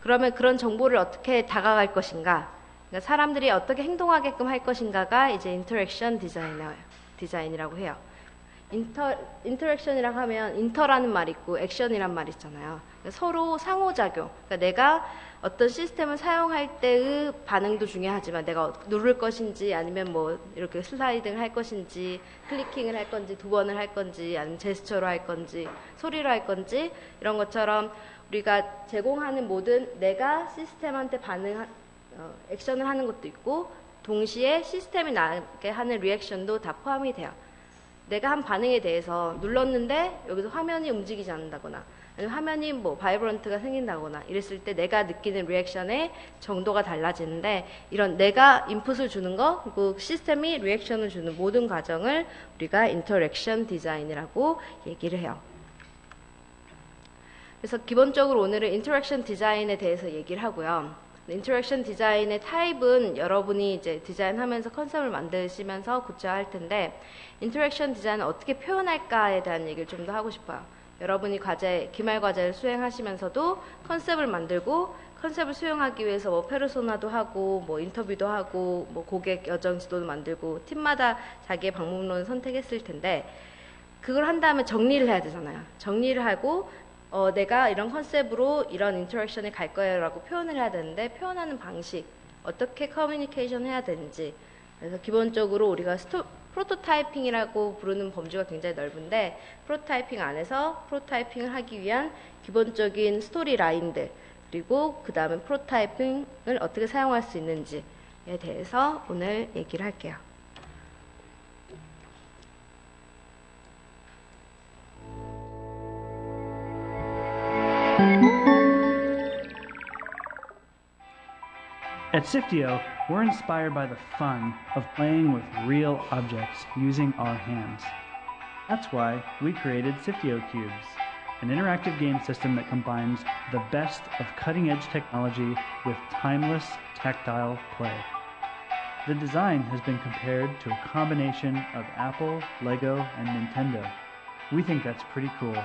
그러면 그런 정보를 어떻게 다가갈 것인가? 그러니까 사람들이 어떻게 행동하게끔 할 것인가가 이제 인터랙션 디자인이라고 해요. 인터랙션이라고 하면 인터라는 말이 있고 액션이란 말이 있잖아요. 그러니까 서로 상호작용. 그러니까 내가 어떤 시스템을 사용할 때의 반응도 중요하지만 내가 누를 것인지 아니면 뭐 이렇게 슬라이딩을 할 것인지 클리킹을 할 건지 두 번을 할 건지 아니면 제스처로 할 건지 소리로 할 건지 이런 것처럼 우리가 제공하는 모든 내가 시스템한테 액션을 하는 것도 있고 동시에 시스템이 나게 하는 리액션도 다 포함이 돼요. 내가 한 반응에 대해서 눌렀는데 여기서 화면이 움직이지 않는다거나 아니면 화면이 뭐 바이브런트가 생긴다거나 이랬을 때 내가 느끼는 리액션의 정도가 달라지는데 이런 내가 인풋을 주는 거 그리고 시스템이 리액션을 주는 모든 과정을 우리가 인터랙션 디자인이라고 얘기를 해요. 그래서 기본적으로 오늘은 인터랙션 디자인에 대해서 얘기를 하고요. 인터랙션 디자인의 타입은 여러분이 이제 디자인하면서 컨셉을 만드시면서 고쳐야 할 텐데 인터랙션 디자인을 어떻게 표현할까에 대한 얘기를 좀 더 하고 싶어요. 여러분이 기말 과제를 수행하시면서도 컨셉을 만들고 컨셉을 수행하기 위해서 뭐 페르소나도 하고 뭐 인터뷰도 하고 뭐 고객 여정 지도도 만들고 팀마다 자기의 방법론을 선택했을 텐데 그걸 한 다음에 정리를 해야 되잖아요. 정리를 하고 내가 이런 컨셉으로 이런 인터랙션에 갈 거예요 라고 표현을 해야 되는데 표현하는 방식 어떻게 커뮤니케이션 해야 되는지 그래서 기본적으로 우리가 프로토타이핑이라고 부르는 범주가 굉장히 넓은데 프로토타이핑 안에서 프로토타이핑을 하기 위한 기본적인 스토리 라인들 그리고 그 다음에 프로토타이핑을 어떻게 사용할 수 있는지에 대해서 오늘 얘기를 할게요. At Siftio, we're inspired by the fun of playing with real objects using our hands. That's why we created Siftio Cubes, an interactive game system that combines the best of cutting-edge technology with timeless tactile play. The design has been compared to a combination of Apple, Lego, and Nintendo. We think that's pretty cool.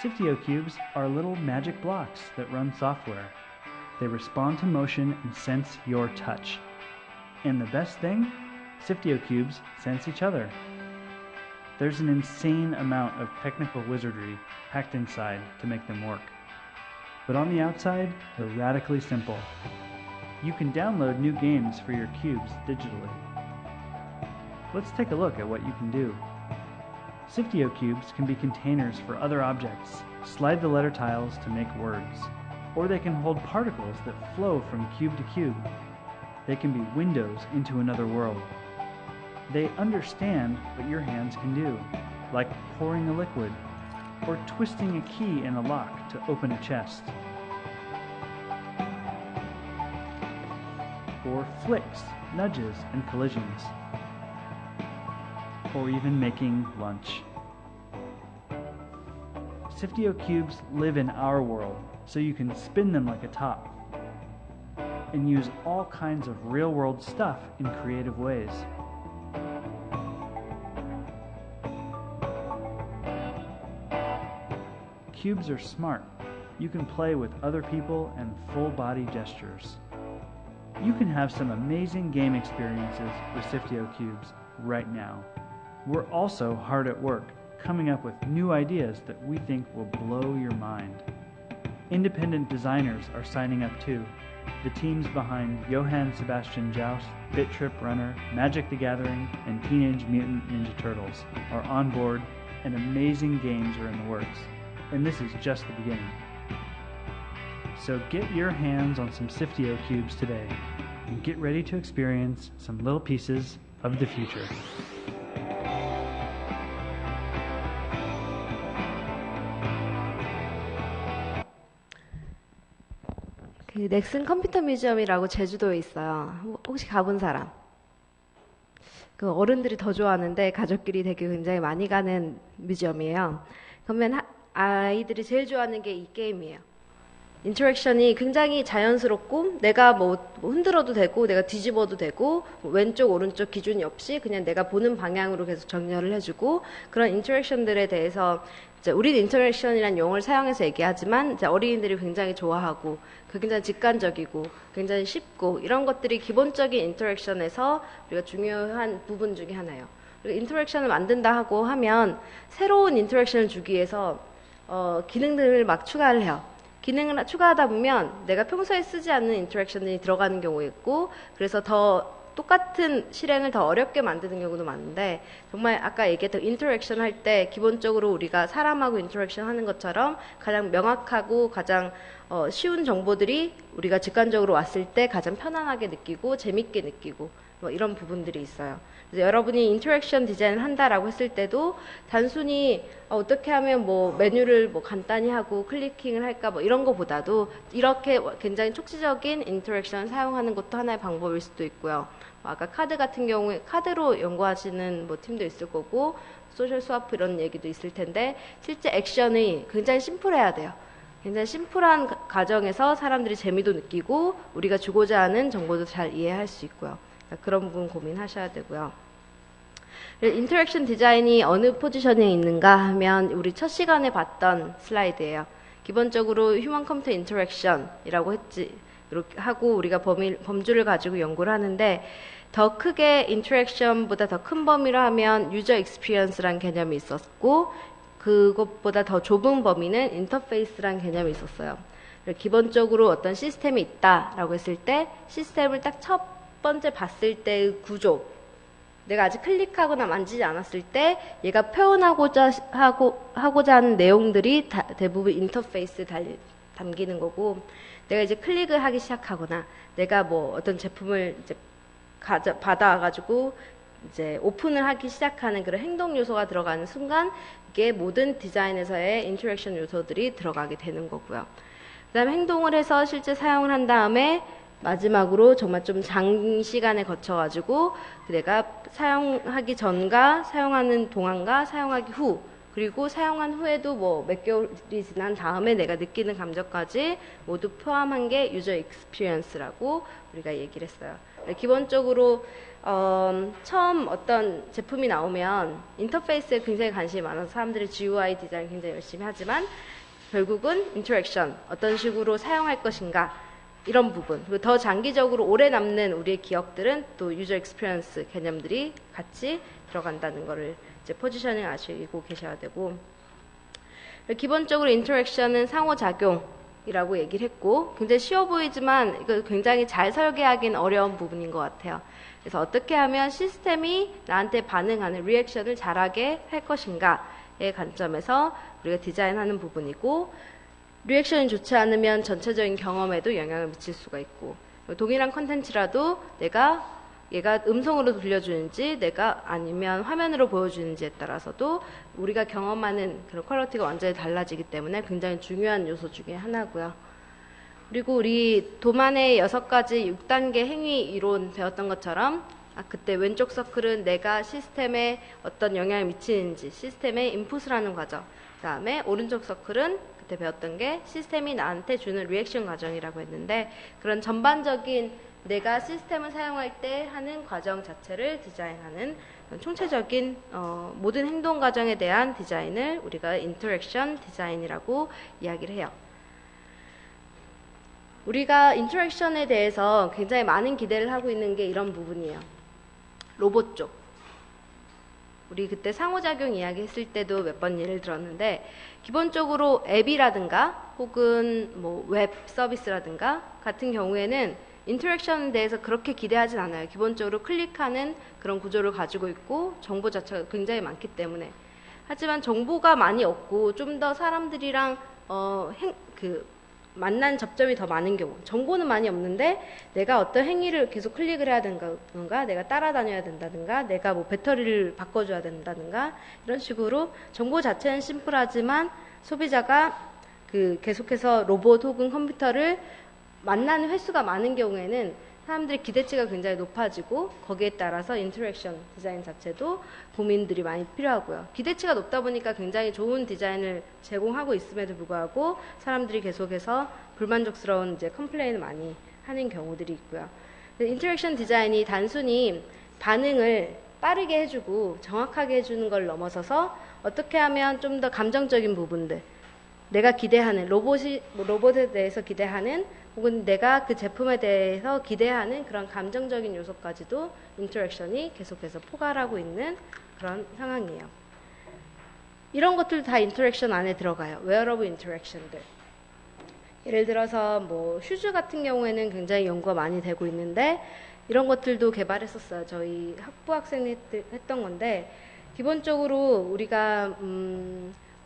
Siftio Cubes are little magic blocks that run software. They respond to motion and sense your touch. And the best thing? Siftio Cubes sense each other. There's an insane amount of technical wizardry packed inside to make them work. But on the outside, they're radically simple. You can download new games for your cubes digitally. Let's take a look at what you can do. Siftio Cubes can be containers for other objects. Slide the letter tiles to make words. Or they can hold particles that flow from cube to cube. They can be windows into another world. They understand what your hands can do, like pouring a liquid, or twisting a key in a lock to open a chest. Or flicks, nudges, and collisions. Or even making lunch. Siftio Cubes live in our world, so you can spin them like a top and use all kinds of real-world stuff in creative ways. Cubes are smart. You can play with other people and full-body gestures. You can have some amazing game experiences with Siftio Cubes right now. We're also hard at work coming up with new ideas that we think will blow your mind. Independent designers are signing up too. The teams behind Johann Sebastian Joust, Bit Trip Runner, Magic the Gathering, and Teenage Mutant Ninja Turtles are on board, and amazing games are in the works. And this is just the beginning. So get your hands on some Siftio Cubes today, and get ready to experience some little pieces of the future. 그 넥슨 컴퓨터 뮤지엄이라고 제주도에 있어요. 혹시 가본 사람? 그 어른들이 더 좋아하는데 가족끼리 되게 굉장히 많이 가는 뮤지엄이에요. 그러면 아이들이 제일 좋아하는 게 이 게임이에요. 인터랙션이 굉장히 자연스럽고 내가 뭐 흔들어도 되고 내가 뒤집어도 되고 왼쪽 오른쪽 기준이 없이 그냥 내가 보는 방향으로 계속 정렬을 해주고 그런 인터랙션들에 대해서 이제 우리는 인터랙션이라는 용어를 사용해서 얘기하지만 이제 어린이들이 굉장히 좋아하고 굉장히 직관적이고 굉장히 쉽고 이런 것들이 기본적인 인터랙션에서 우리가 중요한 부분 중에 하나예요. 그리고 인터랙션을 만든다 하고 하면 새로운 인터랙션을 주기 위해서 기능들을 막 추가를 해요. 기능을 추가하다 보면 내가 평소에 쓰지 않는 인터랙션들이 들어가는 경우가 있고 그래서 더 똑같은 실행을 더 어렵게 만드는 경우도 많은데 정말 아까 얘기했던 인터랙션 할 때 기본적으로 우리가 사람하고 인터랙션 하는 것처럼 가장 명확하고 가장 쉬운 정보들이 우리가 직관적으로 왔을 때 가장 편안하게 느끼고 재밌게 느끼고 뭐 이런 부분들이 있어요. 그래서 여러분이 인터랙션 디자인을 한다라고 했을 때도 단순히 어떻게 하면 뭐 메뉴를 뭐 간단히 하고 클리킹을 할까 뭐 이런 거보다도 이렇게 굉장히 촉지적인 인터랙션을 사용하는 것도 하나의 방법일 수도 있고요. 아까 카드 같은 경우에 카드로 연구하시는 뭐 팀도 있을 거고 소셜 스와프 이런 얘기도 있을 텐데 실제 액션이 굉장히 심플해야 돼요. 굉장히 심플한 과정에서 사람들이 재미도 느끼고 우리가 주고자 하는 정보도 잘 이해할 수 있고요. 그런 부분 고민하셔야 되고요. 인터랙션 디자인이 어느 포지션에 있는가 하면 우리 첫 시간에 봤던 슬라이드예요. 기본적으로 휴먼 컴퓨터 인터랙션이라고 했지. 이렇게 하고 우리가 범주를 가지고 연구를 하는데 더 크게 인터랙션보다 더 큰 범위로 하면 유저 익스피리언스라는 개념이 있었고 그것보다 더 좁은 범위는 인터페이스라는 개념이 있었어요. 기본적으로 어떤 시스템이 있다라고 했을 때 시스템을 딱 첫 번째 봤을 때의 구조 내가 아직 클릭하거나 만지지 않았을 때 얘가 표현하고자 하는 내용들이 대부분 인터페이스에 담기는 거고 내가 이제 클릭을 하기 시작하거나 내가 뭐 어떤 제품을 이제 받아가지고 이제 오픈을 하기 시작하는 그런 행동 요소가 들어가는 순간 이게 모든 디자인에서의 인터랙션 요소들이 들어가게 되는 거고요. 그 다음에 행동을 해서 실제 사용을 한 다음에 마지막으로 정말 좀 장시간에 거쳐가지고 내가 사용하기 전과 사용하는 동안과 사용하기 후 그리고 사용한 후에도 뭐 몇 개월이 지난 다음에 내가 느끼는 감정까지 모두 포함한 게 유저 익스피리언스라고 우리가 얘기를 했어요. 기본적으로 처음 어떤 제품이 나오면 인터페이스에 굉장히 관심이 많아서 사람들이 GUI 디자인 굉장히 열심히 하지만 결국은 인터랙션 어떤 식으로 사용할 것인가 이런 부분 그리고 더 장기적으로 오래 남는 우리의 기억들은 또 유저 익스피리언스 개념들이 같이 들어간다는 거를 이제 포지셔닝 아시고 계셔야 되고 기본적으로 인터랙션은 상호작용이라고 얘기를 했고 굉장히 쉬워 보이지만 이거 굉장히 잘 설계하기는 어려운 부분인 것 같아요. 그래서 어떻게 하면 시스템이 나한테 반응하는 리액션을 잘하게 할 것인가의 관점에서 우리가 디자인하는 부분이고 리액션이 좋지 않으면 전체적인 경험에도 영향을 미칠 수가 있고 동일한 컨텐츠라도 얘가 음성으로 들려주는지 내가 아니면 화면으로 보여주는지에 따라서도 우리가 경험하는 그런 퀄리티가 완전히 달라지기 때문에 굉장히 중요한 요소 중에 하나고요. 그리고 우리 도만의 6가지 6단계 행위 이론 배웠던 것처럼 그때 왼쪽 서클은 내가 시스템에 어떤 영향을 미치는지 시스템에 인풋을 하는 과정 그 다음에 오른쪽 서클은 그때 배웠던 게 시스템이 나한테 주는 리액션 과정이라고 했는데 그런 전반적인 내가 시스템을 사용할 때 하는 과정 자체를 디자인하는 총체적인 모든 행동 과정에 대한 디자인을 우리가 인터랙션 디자인이라고 이야기를 해요. 우리가 인터랙션에 대해서 굉장히 많은 기대를 하고 있는 게 이런 부분이에요. 로봇 쪽. 우리 그때 상호작용 이야기 했을 때도 몇 번 예를 들었는데 기본적으로 앱이라든가 혹은 뭐 웹 서비스라든가 같은 경우에는 인터랙션에 대해서 그렇게 기대하진 않아요. 기본적으로 클릭하는 그런 구조를 가지고 있고 정보 자체가 굉장히 많기 때문에 하지만 정보가 많이 없고 좀 더 사람들이랑 만난 접점이 더 많은 경우 정보는 많이 없는데 내가 어떤 행위를 계속 클릭을 해야 된다든가 내가 따라다녀야 된다든가 내가 뭐 배터리를 바꿔줘야 된다든가 이런 식으로 정보 자체는 심플하지만 소비자가 계속해서 로봇 혹은 컴퓨터를 만나는 횟수가 많은 경우에는 사람들의 기대치가 굉장히 높아지고 거기에 따라서 인터랙션 디자인 자체도 고민들이 많이 필요하고요. 기대치가 높다 보니까 굉장히 좋은 디자인을 제공하고 있음에도 불구하고 사람들이 계속해서 불만족스러운 이제 컴플레인을 많이 하는 경우들이 있고요. 인터랙션 디자인이 단순히 반응을 빠르게 해주고 정확하게 해주는 걸 넘어서서 어떻게 하면 좀 더 감정적인 부분들, 내가 기대하는 로봇에 대해서 기대하는 혹은 내가 그 제품에 대해서 기대하는 그런 감정적인 요소까지도 인터랙션이 계속해서 포괄하고 있는 그런 상황이에요. 이런 것들 다 인터랙션 안에 들어가요. 웨어러블 인터랙션들. 예를 들어서 뭐 슈즈 같은 경우에는 굉장히 연구가 많이 되고 있는데 이런 것들도 개발했었어요. 저희 학부 학생이 했던 건데 기본적으로 우리가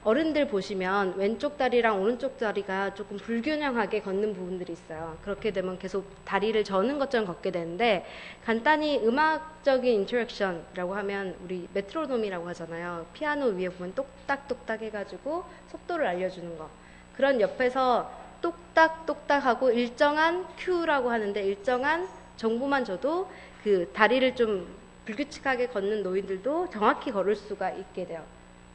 어른들 보시면 왼쪽 다리랑 오른쪽 다리가 조금 불균형하게 걷는 부분들이 있어요. 그렇게 되면 계속 다리를 저는 것처럼 걷게 되는데 간단히 음악적인 인터랙션이라고 하면 우리 메트로놈이라고 하잖아요. 피아노 위에 보면 똑딱똑딱 해가지고 속도를 알려주는 거. 그런 옆에서 똑딱똑딱 하고 일정한 큐라고 하는데 일정한 정보만 줘도 그 다리를 좀 불규칙하게 걷는 노인들도 정확히 걸을 수가 있게 돼요.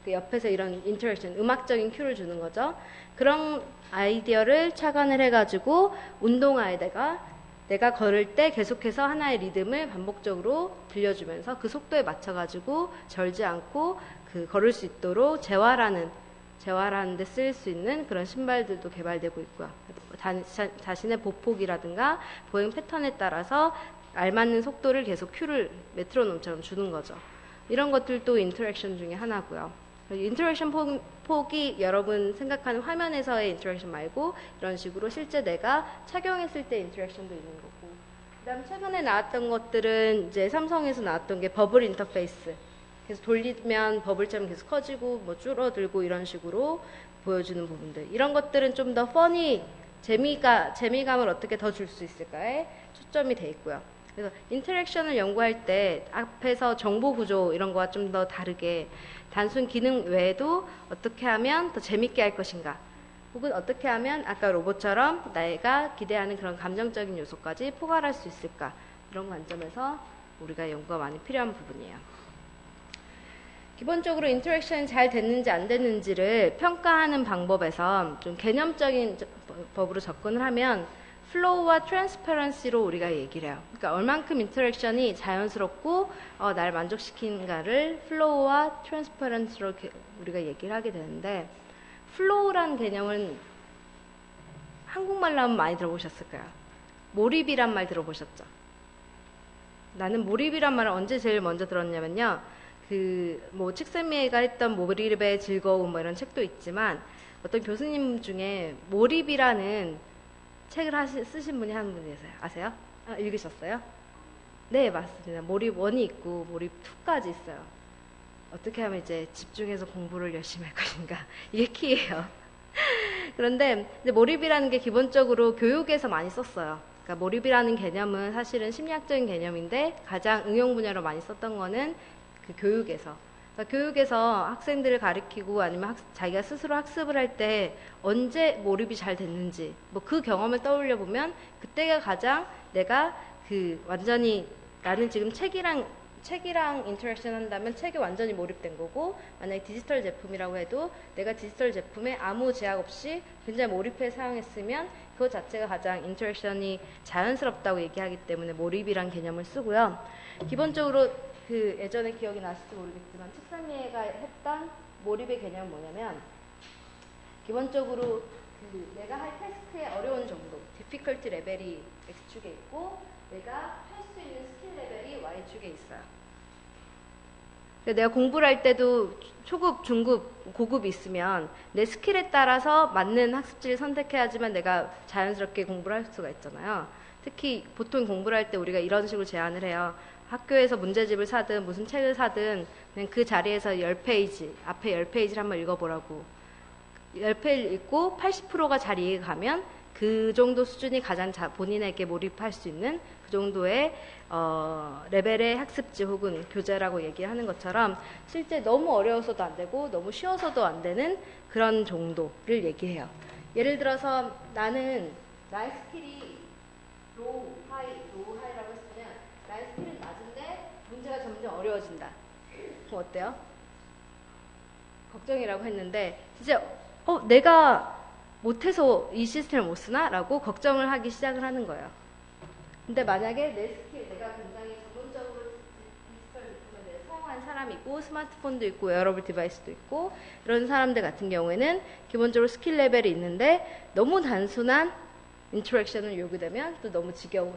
그 옆에서 이런 인터랙션, 음악적인 큐를 주는 거죠. 그런 아이디어를 착안을 해가지고 운동화에다가 내가 걸을 때 계속해서 하나의 리듬을 반복적으로 들려주면서 그 속도에 맞춰가지고 절지 않고 그 걸을 수 있도록 재활하는 데 쓸 수 있는 그런 신발들도 개발되고 있고요. 자신의 보폭이라든가 보행 패턴에 따라서 알맞는 속도를 계속 큐를 메트로놈처럼 주는 거죠. 이런 것들도 인터랙션 중에 하나고요. 인터랙션 폭이 여러분 생각하는 화면에서의 인터랙션 말고 이런 식으로 실제 내가 착용했을 때 인터랙션도 있는 거고 그 다음 최근에 나왔던 것들은 이제 삼성에서 나왔던 게 버블 인터페이스 계속 돌리면 버블처럼 계속 커지고 뭐 줄어들고 이런 식으로 보여주는 부분들 이런 것들은 좀 더 퍼니 재미감을 어떻게 더 줄 수 있을까에 초점이 돼 있고요. 그래서 인터랙션을 연구할 때 앞에서 정보 구조 이런 거와 좀 더 다르게 단순 기능 외에도 어떻게 하면 더 재밌게 할 것인가 혹은 어떻게 하면 아까 로봇처럼 내가 기대하는 그런 감정적인 요소까지 포괄할 수 있을까 이런 관점에서 우리가 연구가 많이 필요한 부분이에요. 기본적으로 인터랙션이 잘 됐는지 안 됐는지를 평가하는 방법에서 좀 개념적인 법으로 접근을 하면 플로우와 트랜스퍼런시로 우리가 얘기를 해요. 그러니까 얼만큼 인터랙션이 자연스럽고 날 만족시키는가를 플로우와 트랜스퍼런시로 우리가 얘기를 하게 되는데 플로우란 개념은 한국말로 하면 많이 들어보셨을 거예요. 몰입이란 말 들어보셨죠? 나는 몰입이란 말을 언제 제일 먼저 들었냐면요. 뭐 칙센미애가 했던 몰입의 즐거움 뭐 이런 책도 있지만 어떤 교수님 중에 몰입이라는 책을 쓰신 분이 한 분이 계세요. 아세요? 읽으셨어요? 네, 맞습니다. 몰입 1이 있고 몰입 2까지 있어요. 어떻게 하면 이제 집중해서 공부를 열심히 할 것인가. 이게 키예요. 그런데 이제 몰입이라는 게 기본적으로 교육에서 많이 썼어요. 그러니까 몰입이라는 개념은 사실은 심리학적인 개념인데 가장 응용 분야로 많이 썼던 거는 그 교육에서. 그러니까 교육에서 학생들을 가르치고 아니면 자기가 스스로 학습을 할 때 언제 몰입이 잘 됐는지 뭐 그 경험을 떠올려 보면 그때가 가장 내가 완전히 나는 지금 책이랑 인터랙션 한다면 책에 완전히 몰입된 거고 만약에 디지털 제품이라고 해도 내가 디지털 제품에 아무 제약 없이 굉장히 몰입해 사용했으면 그것 자체가 가장 인터랙션이 자연스럽다고 얘기하기 때문에 몰입이란 개념을 쓰고요. 기본적으로 예전에 기억이 나실지 모르겠지만 칙센미애가 했던 몰입의 개념은 뭐냐면 기본적으로 내가 할 태스크의 어려운 정도 difficulty 레벨이 X축에 있고 내가 할 수 있는 스킬 레벨이 Y축에 있어요. 내가 공부를 할 때도 초급, 중급, 고급이 있으면 내 스킬에 따라서 맞는 학습지를 선택해야지만 내가 자연스럽게 공부를 할 수가 있잖아요. 특히 보통 공부를 할 때 우리가 이런 식으로 제안을 해요. 학교에서 문제집을 사든 무슨 책을 사든 그냥 그 자리에서 10페이지, 앞에 10페이지를 한번 읽어보라고. 10페이지를 읽고 80%가 잘 이해가 가면 그 정도 수준이 가장 본인에게 몰입할 수 있는 그 정도의 레벨의 학습지 혹은 교재라고 얘기하는 것처럼 실제 너무 어려워서도 안 되고 너무 쉬워서도 안 되는 그런 정도를 얘기해요. 예를 들어서 나는 나의 스킬이 로우, 하이 어려워진다. 그럼 어때요? 걱정이라고 했는데 진짜 내가 못해서 이 시스템을 못 쓰나? 라고 걱정을 하기 시작을 하는 거예요. 근데 만약에 내 스킬, 내가 굉장히 전문적으로 디지털 제품을 사용한 사람이고 스마트폰도 있고 웨어러블 디바이스도 있고 이런 사람들 같은 경우에는 기본적으로 스킬 레벨이 있는데 너무 단순한 인터랙션을 요구되면 또 너무 지겨운,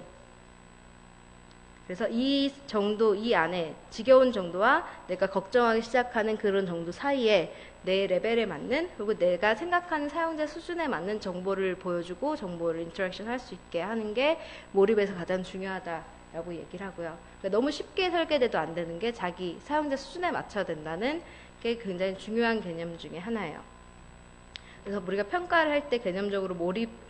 그래서 이 정도, 이 안에 지겨운 정도와 내가 걱정하기 시작하는 그런 정도 사이에 내 레벨에 맞는, 그리고 내가 생각하는 사용자 수준에 맞는 정보를 보여주고 정보를 인터랙션 할 수 있게 하는 게 몰입에서 가장 중요하다라고 얘기를 하고요. 그러니까 너무 쉽게 설계돼도 안 되는 게 자기 사용자 수준에 맞춰야 된다는 게 굉장히 중요한 개념 중에 하나예요. 그래서 우리가 평가를 할 때 개념적으로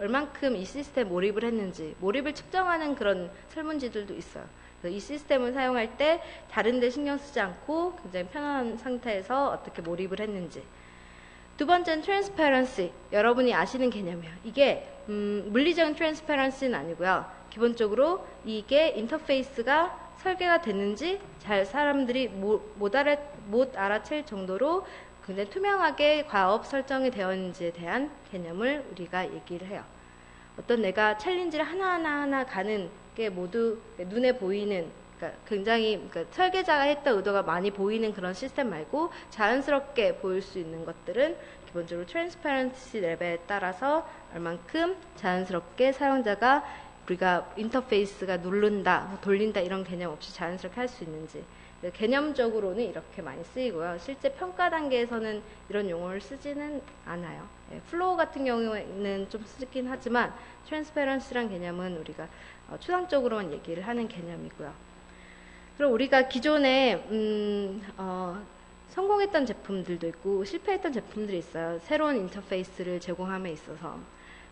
얼만큼 이 시스템 몰입을 했는지, 몰입을 측정하는 그런 설문지들도 있어요. 이 시스템을 사용할 때 다른 데 신경 쓰지 않고 굉장히 편안한 상태에서 어떻게 몰입을 했는지. 두 번째는 트랜스퍼런시. 여러분이 아시는 개념이에요. 이게 물리적인 트랜스퍼런시는 아니고요. 기본적으로 이게 인터페이스가 설계가 됐는지 잘 사람들이 못 알아챌 정도로 굉장히 투명하게 과업 설정이 되어 있는지에 대한 개념을 우리가 얘기를 해요. 어떤 내가 챌린지를 하나하나 가는 게 모두 눈에 보이는, 그러니까 굉장히 설계자가 했던 의도가 많이 보이는 그런 시스템 말고 자연스럽게 보일 수 있는 것들은 기본적으로 트랜스퍼런시 레벨에 따라서 얼만큼 자연스럽게 사용자가 우리가 인터페이스가 누른다, 돌린다 이런 개념 없이 자연스럽게 할 수 있는지, 개념적으로는 이렇게 많이 쓰이고요. 실제 평가 단계에서는 이런 용어를 쓰지는 않아요. 플로우 같은 경우에는 좀 쓰긴 하지만 트랜스퍼런시란 개념은 우리가 추상적으로만 얘기를 하는 개념이고요. 그리고 우리가 기존에 성공했던 제품들도 있고 실패했던 제품들이 있어요. 새로운 인터페이스를 제공함에 있어서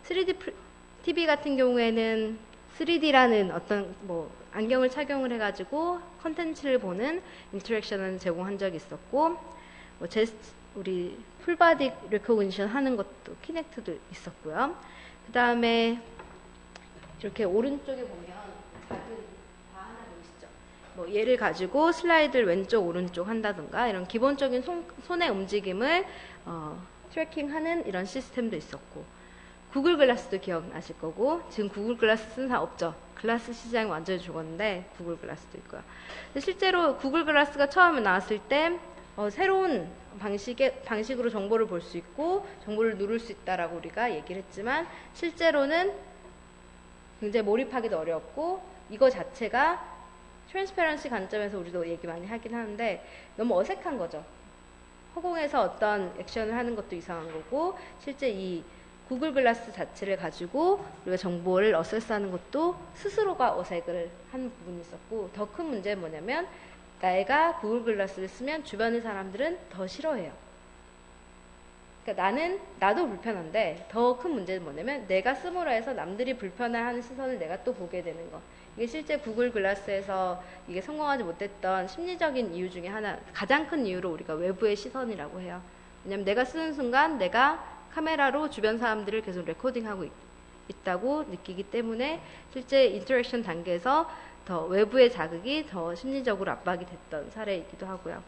3D TV 같은 경우에는 3D라는 어떤 안경을 착용을 해가지고 컨텐츠를 보는 인터랙션을 제공한 적이 있었고, 우리 풀바디 레코그니션 하는 것도 키넥트도 있었고요. 그 다음에 이렇게 오른쪽에 보면 작은 바 하나 보이시죠? 얘를 가지고 슬라이드를 왼쪽 오른쪽 한다든가 이런 기본적인 손의 움직임을 트래킹하는 이런 시스템도 있었고, 구글 글라스도 기억나실 거고, 지금 구글 글라스 쓰는 사람 없죠? 글라스 시장이 완전히 죽었는데 구글 글라스도 있고요. 실제로 구글 글라스가 처음에 나왔을 때 새로운 방식으로 정보를 볼 수 있고 정보를 누를 수 있다라고 우리가 얘기를 했지만 실제로는 굉장히 몰입하기도 어렵고, 이거 자체가 트랜스퍼런시 관점에서 우리도 얘기 많이 하긴 하는데 너무 어색한 거죠. 허공에서 어떤 액션을 하는 것도 이상한 거고, 실제 이 구글 글라스 자체를 가지고 우리가 정보를 어세스하는 것도 스스로가 어색을 하는 부분이 있었고, 더 큰 문제는 뭐냐면 내가 구글 글라스를 쓰면 주변의 사람들은 더 싫어해요. 그러니까 나도 불편한데 더 큰 문제는 뭐냐면 내가 씀으로 해서 남들이 불편해하는 시선을 내가 또 보게 되는 거. 이게 실제 구글 글라스에서 이게 성공하지 못했던 심리적인 이유 중에 하나, 가장 큰 이유로 우리가 외부의 시선이라고 해요. 왜냐면 내가 쓰는 순간 내가 카메라로 주변 사람들을 계속 레코딩하고 있다고 느끼기 때문에 실제 인터랙션 단계에서 더 외부의 자극이 더 심리적으로 압박이 됐던 사례이기도 하고요.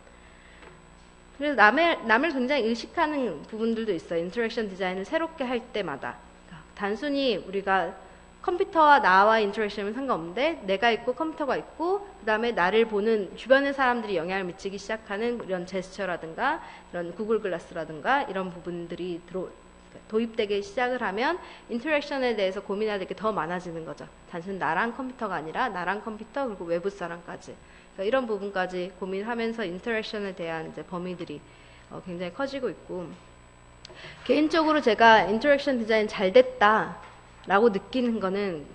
그래서 남을 굉장히 의식하는 부분들도 있어요. 인터랙션 디자인을 새롭게 할 때마다. 단순히 우리가 컴퓨터와 나와 인터랙션은 상관없는데 내가 있고 컴퓨터가 있고 그 다음에 나를 보는 주변의 사람들이 영향을 미치기 시작하는 이런 제스처라든가 이런 구글 글라스라든가 이런 부분들이 도입되기 시작을 하면 인터랙션에 대해서 고민해야 될 게 더 많아지는 거죠. 단순히 나랑 컴퓨터가 아니라 나랑 컴퓨터 그리고 외부 사람까지, 그러니까 이런 부분까지 고민하면서 인터랙션에 대한 이제 범위들이 굉장히 커지고 있고, 개인적으로 제가 인터랙션 디자인 잘 됐다 라고 느끼는 거는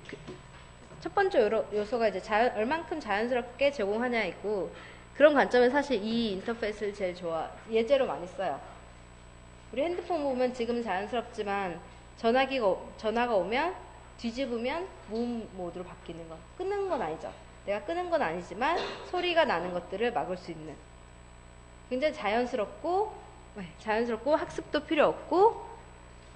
첫 번째 요소가 이제 얼만큼 자연스럽게 제공하냐 있고, 그런 관점에서 사실 이 인터페이스를 제일 예제로 많이 써요. 우리 핸드폰 보면 지금 자연스럽지만 전화가 오면 뒤집으면 무음 모드로 바뀌는 거. 끄는 건 아니죠. 내가 끄는 건 아니지만 소리가 나는 것들을 막을 수 있는, 굉장히 자연스럽고 학습도 필요 없고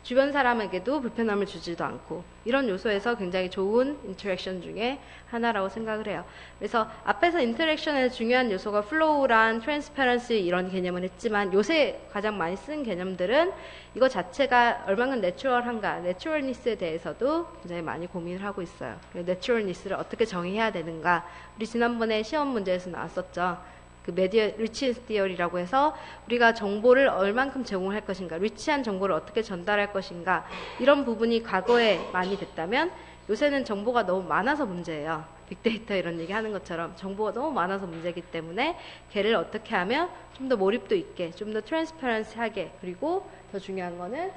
주변 사람에게도 불편함을 주지도 않고 이런 요소에서 굉장히 좋은 인터랙션 중에 하나라고 생각을 해요. 그래서 앞에서 인터랙션의 중요한 요소가 플로우란 트랜스퍼런시 이런 개념을 했지만 요새 가장 많이 쓴 개념들은 이거 자체가 얼마큼 내추럴한가, 내추럴니스에 대해서도 굉장히 많이 고민을 하고 있어요. 내추럴니스를 어떻게 정의해야 되는가, 우리 지난번에 시험 문제에서 나왔었죠. 그 메디어 리치니스 티어리라고 해서 우리가 정보를 얼만큼 제공할 것인가, 리치한 정보를 어떻게 전달할 것인가, 이런 부분이 과거에 많이 됐다면 요새는 정보가 너무 많아서 문제예요. 빅데이터 이런 얘기 하는 것처럼 정보가 너무 많아서 문제이기 때문에 걔를 어떻게 하면 좀 더 몰입도 있게, 좀 더 트랜스퍼런시하게, 그리고 더 중요한 거는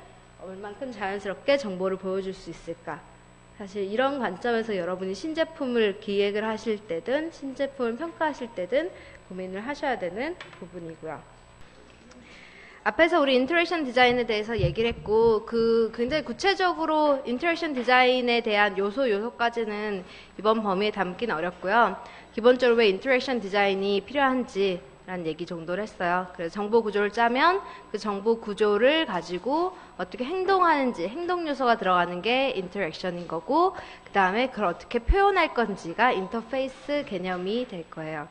얼만큼 자연스럽게 정보를 보여줄 수 있을까. 사실 이런 관점에서 여러분이 신제품을 기획을 하실 때든 신제품을 평가하실 때든 고민을 하셔야 되는 부분이고요. 앞에서 우리 인터랙션 디자인에 대해서 얘기를 했고, 그 굉장히 구체적으로 인터랙션 디자인에 대한 요소까지는 이번 범위에 담기는 어렵고요. 기본적으로 왜 인터랙션 디자인이 필요한지 라는 얘기 정도를 했어요. 그래서 정보 구조를 짜면 그 정보 구조를 가지고 어떻게 행동하는지, 행동 요소가 들어가는 게 인터랙션인 거고, 그 다음에 그걸 어떻게 표현할 건지가 인터페이스 개념이 될 거예요.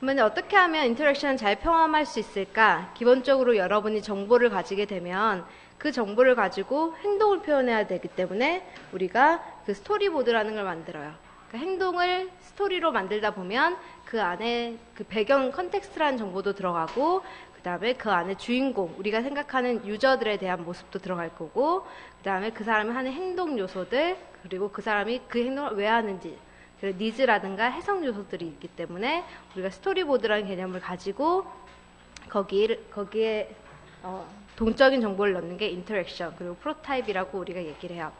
그러면 어떻게 하면 인터랙션을 잘 경험할 수 있을까? 기본적으로 여러분이 정보를 가지게 되면 그 정보를 가지고 행동을 표현해야 되기 때문에 우리가 그 스토리보드라는 걸 만들어요. 그 행동을 스토리로 만들다 보면 그 안에 그 배경 컨텍스트라는 정보도 들어가고, 그 다음에 그 안에 주인공, 우리가 생각하는 유저들에 대한 모습도 들어갈 거고, 그 다음에 그 사람이 하는 행동 요소들, 그리고 그 사람이 그 행동을 왜 하는지, 니즈라든가 해석 요소들이 있기 때문에 우리가 스토리보드라는 개념을 가지고 거기에 동적인 정보를 넣는 게 인터랙션, 그리고 프로타입이라고 우리가 얘기를 해요.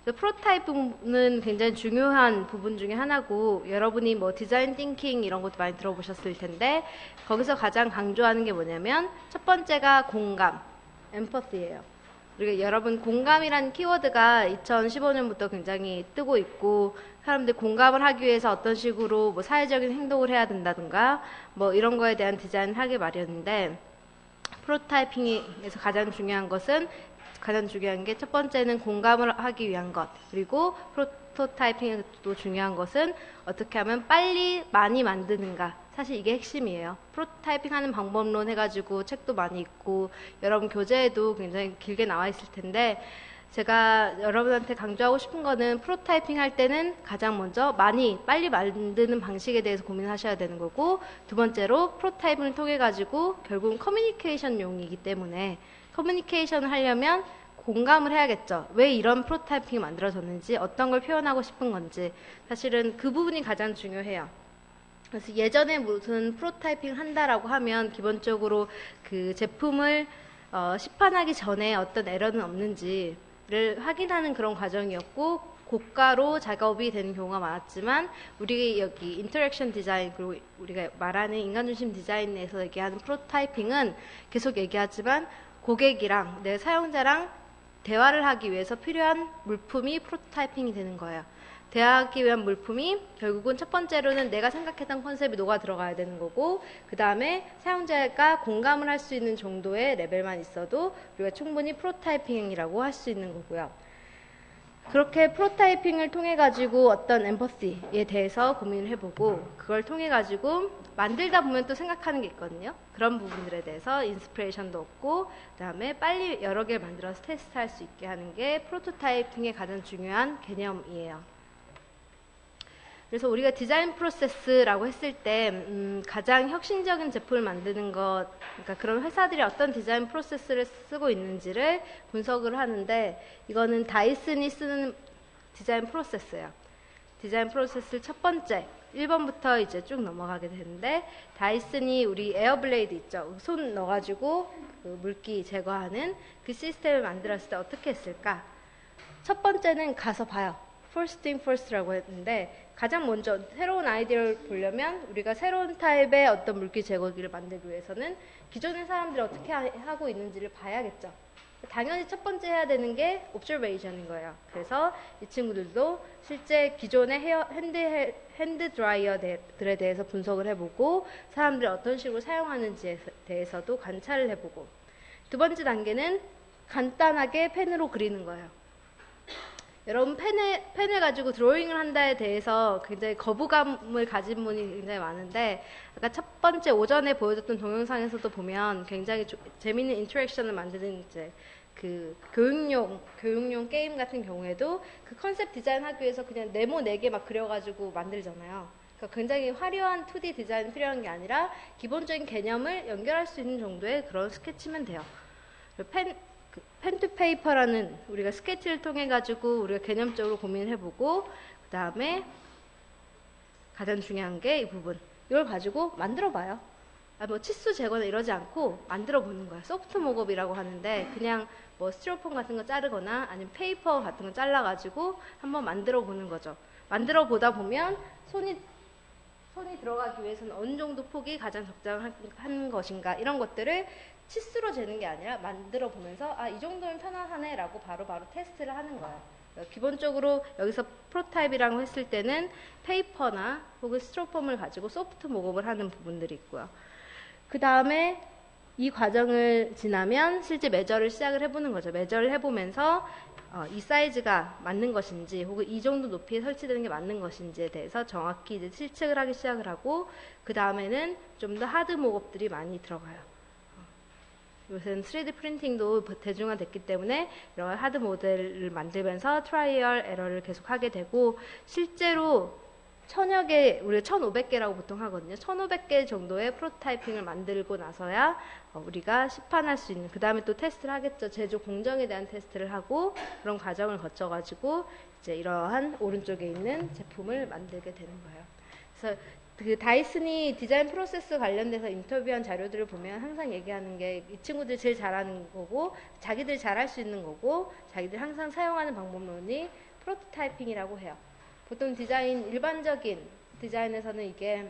프로타입은 굉장히 중요한 부분 중에 하나고, 여러분이 뭐 디자인 띵킹 이런 것도 많이 들어보셨을 텐데 거기서 가장 강조하는 게 뭐냐면 첫 번째가 공감, 엠퍼시예요. 우리가 여러분 공감이라는 키워드가 2015년부터 굉장히 뜨고 있고, 사람들이 공감을 하기 위해서 어떤 식으로 뭐 사회적인 행동을 해야 된다든가 뭐 이런 거에 대한 디자인을 하기 마련인데, 프로타이핑에서 가장 중요한 게 첫 번째는 공감을 하기 위한 것, 그리고 프로토타이핑에서 또 중요한 것은 어떻게 하면 빨리 많이 만드는가. 사실 이게 핵심이에요. 프로토타이핑 하는 방법론 해가지고 책도 많이 있고 여러분 교재에도 굉장히 길게 나와 있을 텐데, 제가 여러분한테 강조하고 싶은 거는 프로토타이핑 할 때는 가장 먼저 빨리 만드는 방식에 대해서 고민하셔야 되는 거고, 두 번째로 프로토타이핑을 통해 가지고 결국은 커뮤니케이션용이기 때문에 커뮤니케이션을 하려면 공감을 해야겠죠. 왜 이런 프로토타이핑이 만들어졌는지, 어떤 걸 표현하고 싶은 건지, 사실은 그 부분이 가장 중요해요. 그래서 예전에 무슨 프로토타이핑을 한다라고 하면 기본적으로 그 제품을 시판하기 전에 어떤 에러는 없는지를 확인하는 그런 과정이었고, 고가로 작업이 되는 경우가 많았지만, 우리 여기 인터랙션 디자인, 그리고 우리가 말하는 인간중심 디자인에서 얘기하는 프로토타이핑은 계속 얘기하지만 고객이랑 내 사용자랑 대화를 하기 위해서 필요한 물품이 프로토타이핑이 되는 거예요. 대화하기 위한 물품이 결국은 첫 번째로는 내가 생각했던 컨셉이 녹아 들어가야 되는 거고, 그 다음에 사용자가 공감을 할 수 있는 정도의 레벨만 있어도 우리가 충분히 프로토타이핑이라고 할 수 있는 거고요. 그렇게 프로토타이핑을 통해 가지고 어떤 엠퍼시에 대해서 고민을 해보고, 그걸 통해 가지고 만들다 보면 또 생각하는 게 있거든요. 그런 부분들에 대해서 인스피레이션도 얻고, 그 다음에 빨리 여러 개를 만들어서 테스트할 수 있게 하는 게 프로토타이핑의 가장 중요한 개념이에요. 그래서 우리가 디자인 프로세스라고 했을 때 가장 혁신적인 제품을 만드는 것, 그러니까 그런 회사들이 어떤 디자인 프로세스를 쓰고 있는지를 분석을 하는데, 이거는 다이슨이 쓰는 디자인 프로세스예요. 디자인 프로세스 첫 번째 1번부터 이제 쭉 넘어가게 되는데, 다이슨이 우리 에어블레이드 있죠. 손 넣어가지고 그 물기 제거하는 그 시스템을 만들었을 때 어떻게 했을까? 첫 번째는 가서 봐요. First thing first라고 했는데, 가장 먼저 새로운 아이디어를 보려면 우리가 새로운 타입의 어떤 물기 제거기를 만들기 위해서는 기존의 사람들이 어떻게 하고 있는지를 봐야겠죠. 당연히 첫 번째 해야 되는 게 observation인 거예요. 그래서 이 친구들도 실제 기존의 핸드 드라이어들에 대해서 분석을 해보고, 사람들이 어떤 식으로 사용하는지에 대해서도 관찰을 해보고, 두 번째 단계는 간단하게 펜으로 그리는 거예요. 여러분 펜을 가지고 드로잉을 한다에 대해서 굉장히 거부감을 가진 분이 굉장히 많은데, 아까 첫 번째 오전에 보여줬던 동영상에서도 보면 굉장히 재밌는 인터랙션을 만드는 이제 그 교육용 게임 같은 경우에도 그 컨셉 디자인 하기 위해서 그냥 네모 4개 막 그려가지고 만들잖아요. 그러니까 굉장히 화려한 2D 디자인이 필요한 게 아니라 기본적인 개념을 연결할 수 있는 정도의 그런 스케치면 돼요. 펜 투 페이퍼라는 우리가 스케치를 통해 가지고 우리가 개념적으로 고민을 해보고, 그 다음에 가장 중요한 게 이 부분, 이걸 가지고 만들어 봐요. 뭐 치수 재거나 이러지 않고 만들어 보는 거야. 소프트 목업이라고 하는데, 그냥 뭐 스티로폼 같은 거 자르거나 아니면 페이퍼 같은 거 잘라 가지고 한번 만들어 보는 거죠. 만들어 보다 보면 손이 들어가기 위해서는 어느 정도 폭이 가장 적당한 것인가, 이런 것들을 치수로 재는 게 아니라 만들어 보면서 이 정도면 편안하네 라고 바로바로 테스트를 하는 거예요. 기본적으로 여기서 프로타입이라고 했을 때는 페이퍼나 혹은 스티로폼을 가지고 소프트 목업을 하는 부분들이 있고요. 그 다음에 이 과정을 지나면 실제 매저를 시작을 해보는 거죠. 매저를 해보면서 이 사이즈가 맞는 것인지 혹은 이 정도 높이에 설치되는 게 맞는 것인지에 대해서 정확히 이제 실측을 하기 시작을 하고, 그 다음에는 좀 더 하드 목업들이 많이 들어가요. 요새는 3D 프린팅도 대중화됐기 때문에 이런 하드 모델을 만들면서 트라이얼 에러를 계속 하게 되고, 실제로 천여 개, 우리가 1500개라고 보통 하거든요. 1500개 정도의 프로타이핑을 만들고 나서야 우리가 시판할 수 있는, 그 다음에 또 테스트를 하겠죠. 제조 공정에 대한 테스트를 하고, 그런 과정을 거쳐가지고 이제 이러한 오른쪽에 있는 제품을 만들게 되는 거예요. 그래서 그 다이슨이 디자인 프로세스 관련돼서 인터뷰한 자료들을 보면 항상 얘기하는 게, 이 친구들 제일 잘하는 거고 자기들 잘할 수 있는 거고 자기들 항상 사용하는 방법론이 프로토타이핑이라고 해요. 보통 일반적인 디자인에서는 이게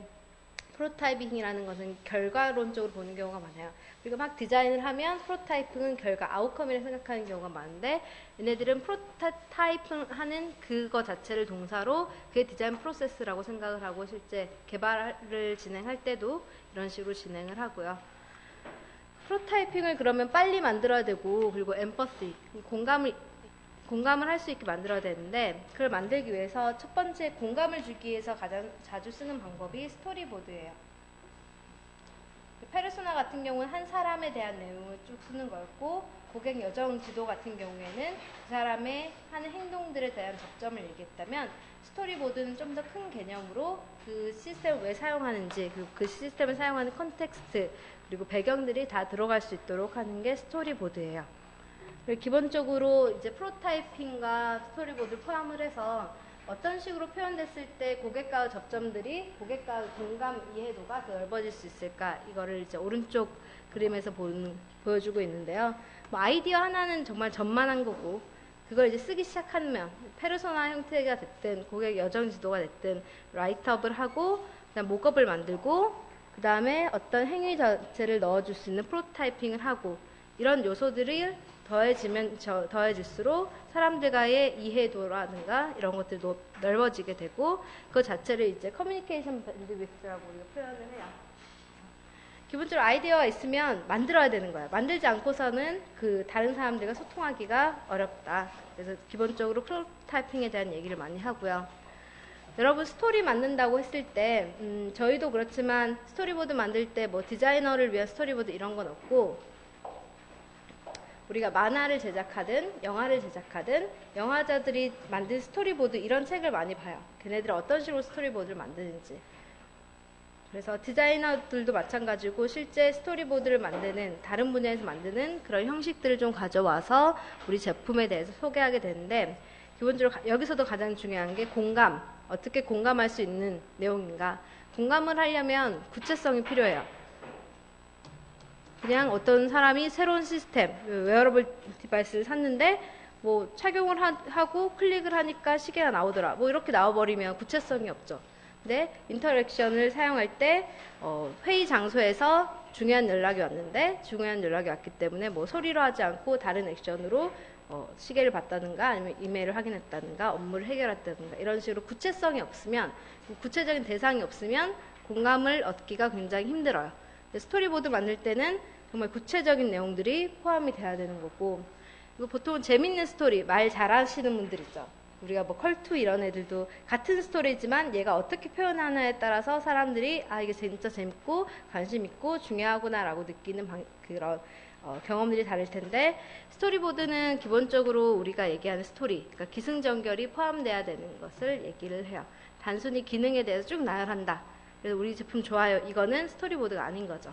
프로타이핑이라는 것은 결과론적으로 보는 경우가 많아요. 그리고 막 디자인을 하면 프로타이핑은 결과 아웃컴이라고 생각하는 경우가 많은데, 얘네들은 프로타이핑 하는 그거 자체를 동사로 그게 디자인 프로세스라고 생각을 하고 실제 개발을 진행할 때도 이런 식으로 진행을 하고요. 프로타이핑을 그러면 빨리 만들어야 되고, 그리고 엠퍼시, 공감을 할 수 있게 만들어야 되는데, 그걸 만들기 위해서 첫 번째 공감을 주기 위해서 가장 자주 쓰는 방법이 스토리보드예요. 페르소나 같은 경우는 한 사람에 대한 내용을 쭉 쓰는 거였고, 고객 여정 지도 같은 경우에는 그 사람의 하는 행동들에 대한 접점을 얘기했다면, 스토리보드는 좀 더 큰 개념으로 그 시스템을 왜 사용하는지, 그리고 그 시스템을 사용하는 컨텍스트, 그리고 배경들이 다 들어갈 수 있도록 하는 게 스토리보드예요. 기본적으로 이제 프로타이핑과 스토리보드를 포함을 해서 어떤 식으로 표현됐을 때 고객과의 접점들이, 고객과의 공감 이해도가 더 넓어질 수 있을까, 이거를 이제 오른쪽 그림에서 보여주고 있는데요. 뭐 아이디어 하나는 정말 전만한 거고, 그걸 이제 쓰기 시작하면 페르소나 형태가 됐든 고객 여정 지도가 됐든 라이트업을 하고, 그다음 목업을 만들고, 그 다음에 어떤 행위 자체를 넣어줄 수 있는 프로타이핑을 하고, 이런 요소들이 더해질수록 사람들과의 이해도라든가 이런 것들이 넓어지게 되고, 그 자체를 이제 커뮤니케이션 밴드위스라고 우리가 표현을 해요. 기본적으로 아이디어가 있으면 만들어야 되는 거예요. 만들지 않고서는 그 다른 사람들과 소통하기가 어렵다. 그래서 기본적으로 프로타이핑에 대한 얘기를 많이 하고요. 여러분 스토리 만든다고 했을 때 저희도 그렇지만 스토리보드 만들 때 뭐 디자이너를 위한 스토리보드 이런 건 없고, 우리가 만화를 제작하든 영화를 제작하든 영화자들이 만든 스토리보드 이런 책을 많이 봐요. 걔네들이 어떤 식으로 스토리보드를 만드는지. 그래서 디자이너들도 마찬가지고 실제 스토리보드를 만드는, 다른 분야에서 만드는 그런 형식들을 좀 가져와서 우리 제품에 대해서 소개하게 되는데, 기본적으로 여기서도 가장 중요한 게 공감, 어떻게 공감할 수 있는 내용인가. 공감을 하려면 구체성이 필요해요. 그냥 어떤 사람이 새로운 시스템, 웨어러블 디바이스를 샀는데 뭐 착용을 하고 클릭을 하니까 시계가 나오더라, 뭐 이렇게 나와버리면 구체성이 없죠. 근데 인터랙션을 사용할 때 회의 장소에서 중요한 연락이 왔기 때문에 뭐 소리로 하지 않고 다른 액션으로 시계를 봤다든가 아니면 이메일을 확인했다든가 업무를 해결했다든가 이런 식으로 구체성이 없으면, 구체적인 대상이 없으면 공감을 얻기가 굉장히 힘들어요. 스토리보드 만들 때는 정말 구체적인 내용들이 포함이 돼야 되는 거고, 그리고 보통 재밌는 스토리, 말 잘하시는 분들 있죠. 우리가 뭐 컬투 이런 애들도 같은 스토리지만 얘가 어떻게 표현하느냐에 따라서 사람들이 아 이게 진짜 재밌고 관심 있고 중요하구나라고 느끼는 그런 경험들이 다를 텐데, 스토리보드는 기본적으로 우리가 얘기하는 스토리, 그러니까 기승전결이 포함돼야 되는 것을 얘기를 해요. 단순히 기능에 대해서 쭉 나열한다. 그래서 우리 제품 좋아요. 이거는 스토리보드가 아닌 거죠.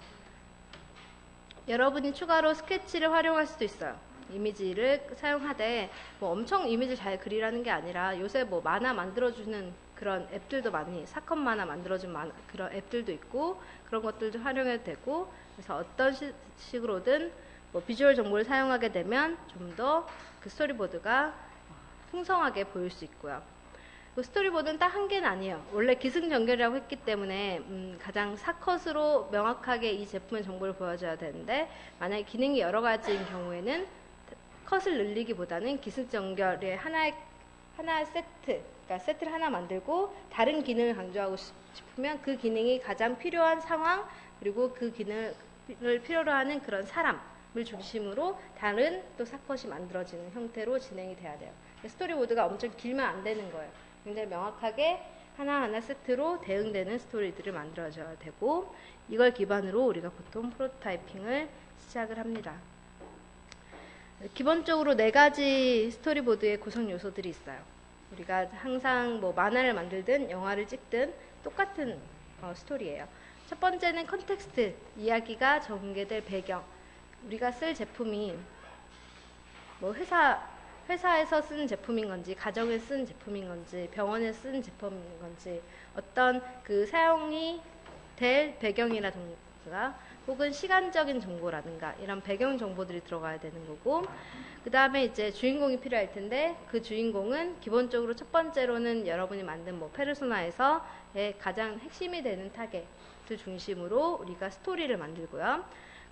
여러분이 추가로 스케치를 활용할 수도 있어요. 이미지를 사용하되 뭐 엄청 이미지 잘 그리라는 게 아니라 요새 뭐 만화 만들어주는 그런 앱들도 많이, 사컷 만화 만들어준 그런 앱들도 있고 그런 것들도 활용해도 되고, 그래서 어떤 식으로든 뭐 비주얼 정보를 사용하게 되면 좀 더 그 스토리보드가 풍성하게 보일 수 있고요. 그 스토리보드는 딱 한 개는 아니에요. 원래 기승전결이라고 했기 때문에 가장 사컷으로 명확하게 이 제품의 정보를 보여줘야 되는데, 만약에 기능이 여러 가지인 경우에는 컷을 늘리기보다는 기승전결의 하나의 세트, 그러니까 세트를 하나 만들고 다른 기능을 강조하고 싶으면 그 기능이 가장 필요한 상황, 그리고 그 기능을 필요로 하는 그런 사람을 중심으로 다른 또 사컷이 만들어지는 형태로 진행이 돼야 돼요. 스토리보드가 엄청 길면 안 되는 거예요. 굉장히 명확하게 하나하나 세트로 대응되는 스토리들을 만들어줘야 되고, 이걸 기반으로 우리가 보통 프로토타이핑을 시작을 합니다. 기본적으로 4가지 스토리보드의 구성 요소들이 있어요. 우리가 항상 뭐 만화를 만들든 영화를 찍든 똑같은 스토리예요. 첫 번째는 컨텍스트, 이야기가 전개될 배경. 우리가 쓸 제품이 뭐 회사에서 쓴 제품인 건지, 가정에 쓴 제품인 건지, 병원에 쓴 제품인 건지, 어떤 그 사용이 될 배경이라든가 혹은 시간적인 정보라든가 이런 배경 정보들이 들어가야 되는 거고, 그 다음에 이제 주인공이 필요할 텐데, 그 주인공은 기본적으로 첫 번째로는 여러분이 만든 뭐 페르소나에서의 가장 핵심이 되는 타겟을 중심으로 우리가 스토리를 만들고요.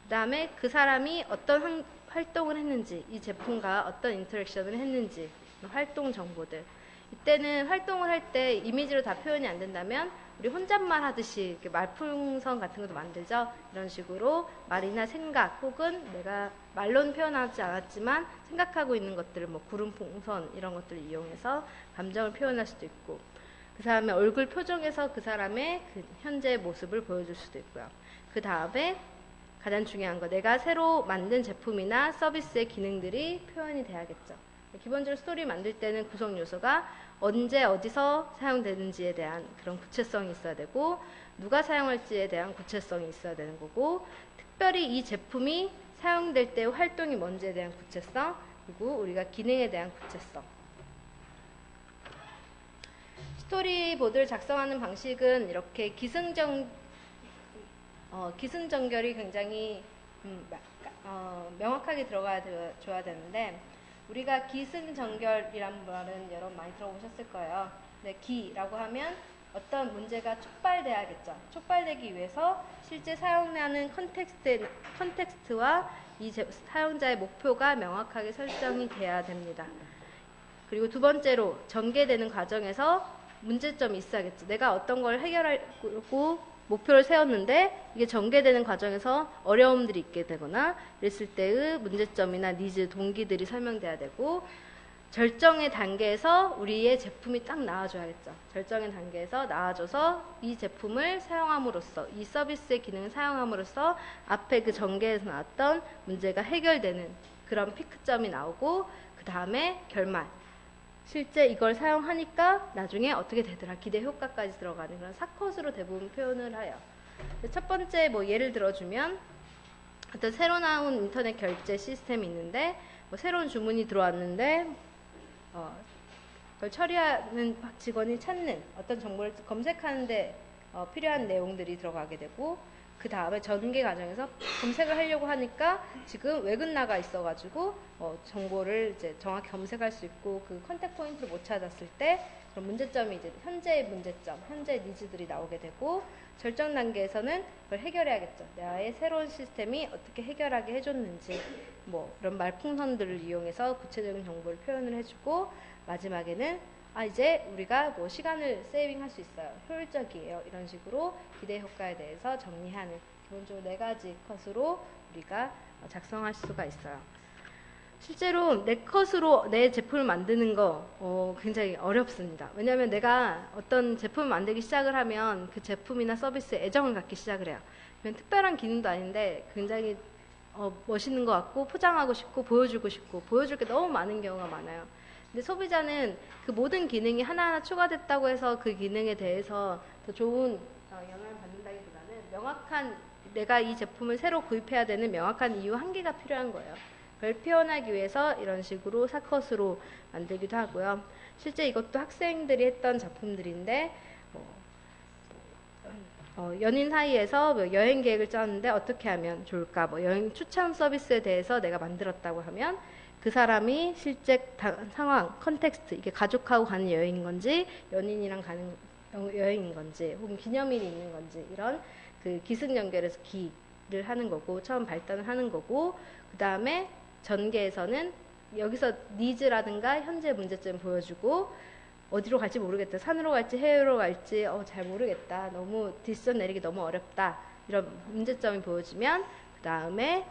그 다음에 그 사람이 어떤 활동을 했는지, 이 제품과 어떤 인터랙션을 했는지, 활동 정보들. 이때는 활동을 할 때 이미지로 다 표현이 안 된다면 우리 혼잣말 하듯이 이렇게 말풍선 같은 것도 만들죠. 이런 식으로 말이나 생각, 혹은 내가 말로는 표현하지 않았지만 생각하고 있는 것들을 뭐 구름풍선 이런 것들을 이용해서 감정을 표현할 수도 있고, 그 다음에 얼굴 표정에서 그 사람의 그 현재 모습을 보여줄 수도 있고요. 그 다음에 가장 중요한 거, 내가 새로 만든 제품이나 서비스의 기능들이 표현이 돼야겠죠. 기본적으로 스토리 만들 때는 구성 요소가 언제 어디서 사용되는지에 대한 그런 구체성이 있어야 되고, 누가 사용할지에 대한 구체성이 있어야 되는 거고, 특별히 이 제품이 사용될 때의 활동이 뭔지에 대한 구체성, 그리고 우리가 기능에 대한 구체성. 스토리보드를 작성하는 방식은 이렇게 기승전결이 굉장히 명확하게 줘야 되는데, 우리가 기승전결이란 말은 여러분 많이 들어보셨을 거예요. 네, 기라고 하면 어떤 문제가 촉발돼야겠죠. 촉발되기 위해서 실제 사용하는 컨텍스트와 이 사용자의 목표가 명확하게 설정이 돼야 됩니다. 그리고 두 번째로 전개되는 과정에서 문제점이 있어야겠죠. 내가 어떤 걸 해결하고 목표를 세웠는데 이게 전개되는 과정에서 어려움들이 있게 되거나 이랬을 때의 문제점이나 니즈, 동기들이 설명돼야 되고, 절정의 단계에서 우리의 제품이 딱 나와줘야겠죠. 절정의 단계에서 나와줘서 이 제품을 사용함으로써, 이 서비스의 기능을 사용함으로써 앞에 그 전개에서 나왔던 문제가 해결되는 그런 피크점이 나오고, 그 다음에 결말, 실제 이걸 사용하니까 나중에 어떻게 되더라, 기대 효과까지 들어가는 그런 사컷으로 대부분 표현을 해요. 첫 번째 뭐 예를 들어주면, 어떤 새로 나온 인터넷 결제 시스템이 있는데 뭐 새로운 주문이 들어왔는데 그걸 처리하는 직원이 찾는 어떤 정보를 검색하는데 필요한 내용들이 들어가게 되고, 그 다음에 전개 과정에서 검색을 하려고 하니까 지금 외근 나가 있어가지고 정보를 이제 정확히 검색할 수 있고, 그 컨택 포인트를 못 찾았을 때 그런 문제점이 이제 현재의 문제점, 현재의 니즈들이 나오게 되고, 절정 단계에서는 그걸 해결해야겠죠. 나의 새로운 시스템이 어떻게 해결하게 해줬는지, 뭐 이런 말풍선들을 이용해서 구체적인 정보를 표현을 해주고, 마지막에는 이제 우리가 뭐 시간을 세이빙할 수 있어요. 효율적이에요. 이런 식으로 기대 효과에 대해서 정리하는 기본적으로 4가지 컷으로 우리가 작성할 수가 있어요. 실제로 내 컷으로 내 제품을 만드는 거 굉장히 어렵습니다. 왜냐하면 내가 어떤 제품을 만들기 시작을 하면 그 제품이나 서비스에 애정을 갖기 시작을 해요. 그냥 특별한 기능도 아닌데 굉장히 멋있는 것 같고 포장하고 싶고 보여주고 싶고 보여줄 게 너무 많은 경우가 많아요. 근데 소비자는 그 모든 기능이 하나하나 추가됐다고 해서 그 기능에 대해서 더 좋은 영향을 받는다기보다는 명확한 내가 이 제품을 새로 구입해야 되는 명확한 이유 한계가 필요한 거예요. 그걸 표현하기 위해서 이런 식으로 사컷으로 만들기도 하고요. 실제 이것도 학생들이 했던 작품들인데 연인 사이에서 뭐 여행 계획을 짰는데 어떻게 하면 좋을까, 뭐 여행 추천 서비스에 대해서 내가 만들었다고 하면 그 사람이 실제 상황, 컨텍스트, 이게 가족하고 가는 여행인 건지 연인이랑 가는 여행인 건지 혹은 기념일이 있는 건지 이런 그 기승 연결해서 기를 하는 거고 처음 발단을 하는 거고, 그 다음에 전개에서는 여기서 니즈라든가 현재 문제점 보여주고 어디로 갈지 모르겠다, 산으로 갈지 해외로 갈지 잘 모르겠다, 너무 디시전 내리기 너무 어렵다, 이런 문제점이 보여지면 그 다음에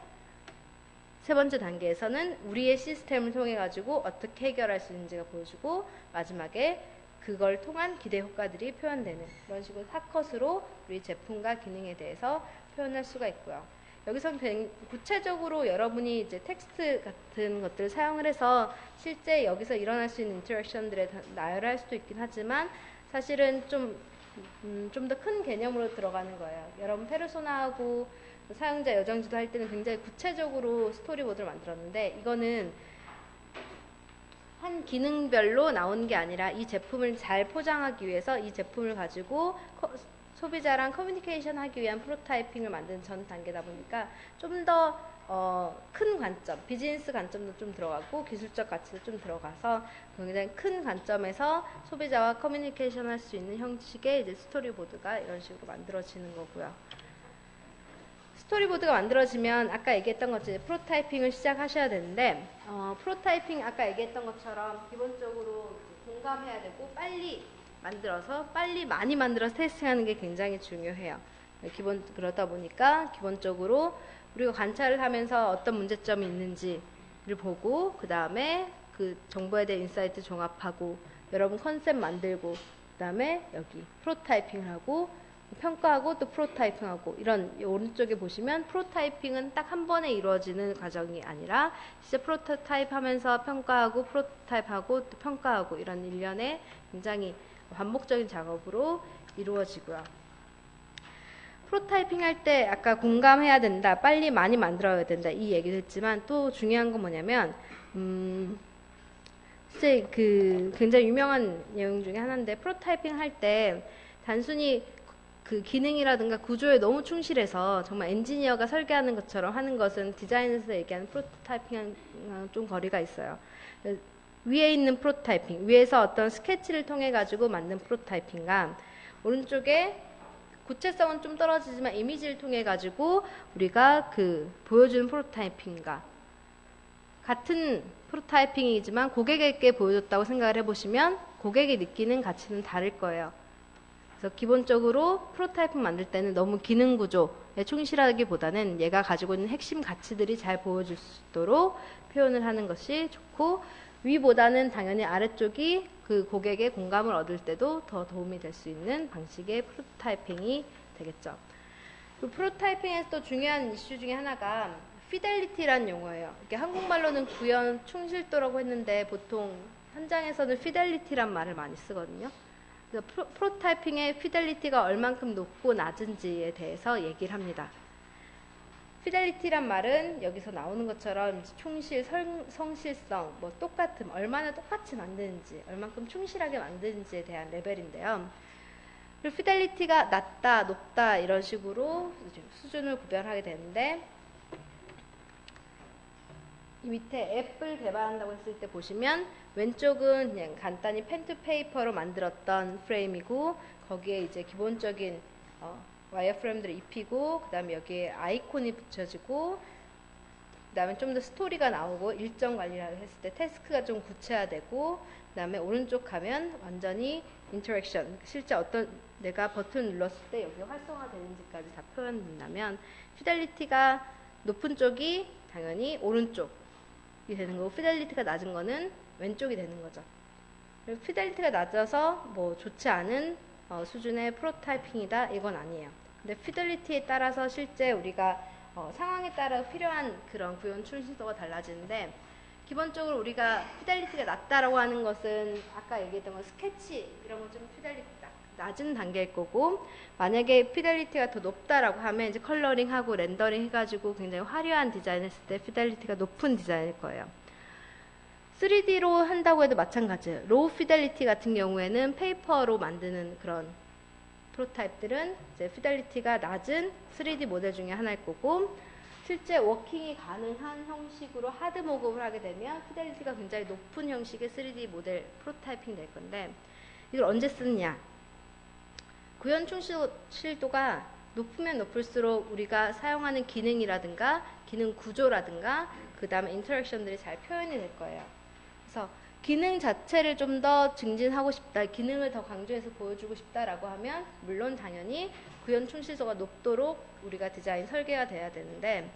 세 번째 단계에서는 우리의 시스템을 통해 가지고 어떻게 해결할 수 있는지가 보여주고 마지막에 그걸 통한 기대 효과들이 표현되는 그런 식으로 사컷으로 우리 제품과 기능에 대해서 표현할 수가 있고요. 여기선 구체적으로 여러분이 이제 텍스트 같은 것들을 사용을 해서 실제 여기서 일어날 수 있는 인터랙션들에 나열할 수도 있긴 하지만 사실은 좀 더 큰 개념으로 들어가는 거예요. 여러분 페르소나하고 사용자 여정지도 할 때는 굉장히 구체적으로 스토리보드를 만들었는데 이거는 한 기능별로 나오는 게 아니라 이 제품을 잘 포장하기 위해서 이 제품을 가지고 소비자랑 커뮤니케이션 하기 위한 프로타이핑을 만드는 전 단계다 보니까 좀 더 큰 관점, 비즈니스 관점도 좀 들어가고 기술적 가치도 좀 들어가서 굉장히 큰 관점에서 소비자와 커뮤니케이션 할 수 있는 형식의 이제 스토리보드가 이런 식으로 만들어지는 거고요. 스토리보드가 만들어지면 아까 얘기했던 것처럼 프로타이핑을 시작하셔야 되는데 프로타이핑 아까 얘기했던 것처럼 기본적으로 공감해야 되고 빨리 만들어서 빨리 많이 만들어서 테스팅하는 게 굉장히 중요해요. 그러다 보니까 기본적으로 우리가 관찰을 하면서 어떤 문제점이 있는지를 보고 그 다음에 그 정보에 대한 인사이트 종합하고 여러분 컨셉 만들고 그 다음에 여기 프로타이핑을 하고 평가하고 또 프로타이핑하고 이런 오른쪽에 보시면 프로타이핑은 딱 한 번에 이루어지는 과정이 아니라 진짜 프로토타입 하면서 평가하고 프로토타입하고 또 평가하고 이런 일련의 굉장히 반복적인 작업으로 이루어지고요. 프로타이핑 할 때 아까 공감해야 된다, 빨리 많이 만들어야 된다 이 얘기도 했지만 또 중요한 건 뭐냐면 실제 그 굉장히 유명한 내용 중에 하나인데 프로타이핑 할 때 단순히 그 기능이라든가 구조에 너무 충실해서 정말 엔지니어가 설계하는 것처럼 하는 것은 디자인에서 얘기하는 프로토타이핑이랑 좀 거리가 있어요. 위에 있는 프로토타이핑, 위에서 어떤 스케치를 통해 가지고 만든 프로토타이핑과 오른쪽에 구체성은 좀 떨어지지만 이미지를 통해 가지고 우리가 그 보여주는 프로토타이핑과 같은 프로토타이핑이지만 고객에게 보여줬다고 생각을 해보시면 고객이 느끼는 가치는 다를 거예요. 그래서 기본적으로 프로토타입을 만들 때는 너무 기능 구조에 충실하기보다는 얘가 가지고 있는 핵심 가치들이 잘 보여줄 수 있도록 표현을 하는 것이 좋고, 위보다는 당연히 아래쪽이 그 고객의 공감을 얻을 때도 더 도움이 될 수 있는 방식의 프로토타이핑이 되겠죠. 그 프로토타이핑에서 또 중요한 이슈 중에 하나가 피델리티라는 용어예요. 이게 한국말로는 구현 충실도라고 했는데 보통 현장에서는 피델리티란 말을 많이 쓰거든요. 그래서 프로타이핑의 피델리티가 얼만큼 높고 낮은지에 대해서 얘기를 합니다. 피델리티란 말은 여기서 나오는 것처럼 충실, 성실성, 뭐 똑같음, 얼마나 똑같이 만드는지, 얼만큼 충실하게 만드는지에 대한 레벨인데요. 그리고 피델리티가 낮다, 높다 이런 식으로 수준을 구별하게 되는데, 이 밑에 앱을 개발한다고 했을 때 보시면 왼쪽은 그냥 간단히 펜 투 페이퍼로 만들었던 프레임이고, 거기에 이제 기본적인 와이어프레임들을 입히고, 그 다음에 여기에 아이콘이 붙여지고, 그 다음에 좀 더 스토리가 나오고, 일정 관리를 했을 때 태스크가 좀 구체화되고, 그 다음에 오른쪽 가면 완전히 인터랙션, 실제 어떤 내가 버튼 눌렀을 때 여기 활성화되는지까지 다 표현된다면, 피델리티가 높은 쪽이 당연히 오른쪽, 되는 거고, 피델리티가 낮은 거는 왼쪽이 되는 거죠. 피델리티가 낮아서 뭐 좋지 않은 수준의 프로타이핑이다, 이건 아니에요. 근데 피델리티에 따라서 실제 우리가 상황에 따라 필요한 그런 구현 충실도가 달라지는데, 기본적으로 우리가 피델리티가 낮다라고 하는 것은 아까 얘기했던 건 스케치 이런 건 좀 피델리티 낮은 단계일 거고, 만약에 피델리티가 더 높다라고 하면 이제 컬러링하고 렌더링 해가지고 굉장히 화려한 디자인 했을 때 피델리티가 높은 디자인일 거예요. 3D로 한다고 해도 마찬가지예요. 로우 피델리티 같은 경우에는 페이퍼로 만드는 그런 프로타입들은 이제 피델리티가 낮은 3D 모델 중에 하나일 거고, 실제 워킹이 가능한 형식으로 하드 모급을 하게 되면 피델리티가 굉장히 높은 형식의 3D 모델 프로타이핑 될 건데, 이걸 언제 쓰느냐? 구현 충실도가 높으면 높을수록 우리가 사용하는 기능이라든가 기능 구조라든가 그 다음에 인터랙션들이 잘 표현이 될 거예요. 그래서 기능 자체를 좀 더 증진하고 싶다, 기능을 더 강조해서 보여주고 싶다라고 하면 물론 당연히 구현 충실도가 높도록 우리가 디자인 설계가 돼야 되는데,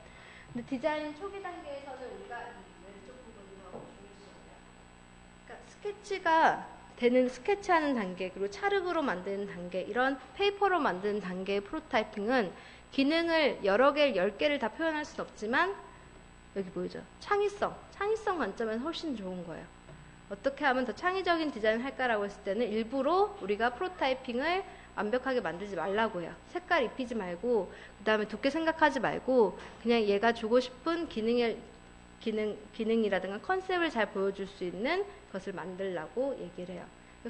근데 디자인 초기 단계에서는 우리가 이 왼쪽 부분을 중요시해요. 그러니까 스케치가 되는, 스케치하는 단계, 그리고 차르브로 만드는 단계, 이런 페이퍼로 만드는 단계의 프로타이핑은 기능을 여러 개, 10개를 다 표현할 수는 없지만, 여기 보이죠? 창의성 관점에서 훨씬 좋은 거예요. 어떻게 하면 더 창의적인 디자인을 할까라고 했을 때는 일부러 우리가 프로타이핑을 완벽하게 만들지 말라고 해요. 색깔 입히지 말고, 그 다음에 두께 생각하지 말고, 그냥 얘가 주고 싶은 기능이라든가 컨셉을 잘 보여줄 수 있는 것을 만들라고 얘기를 해요.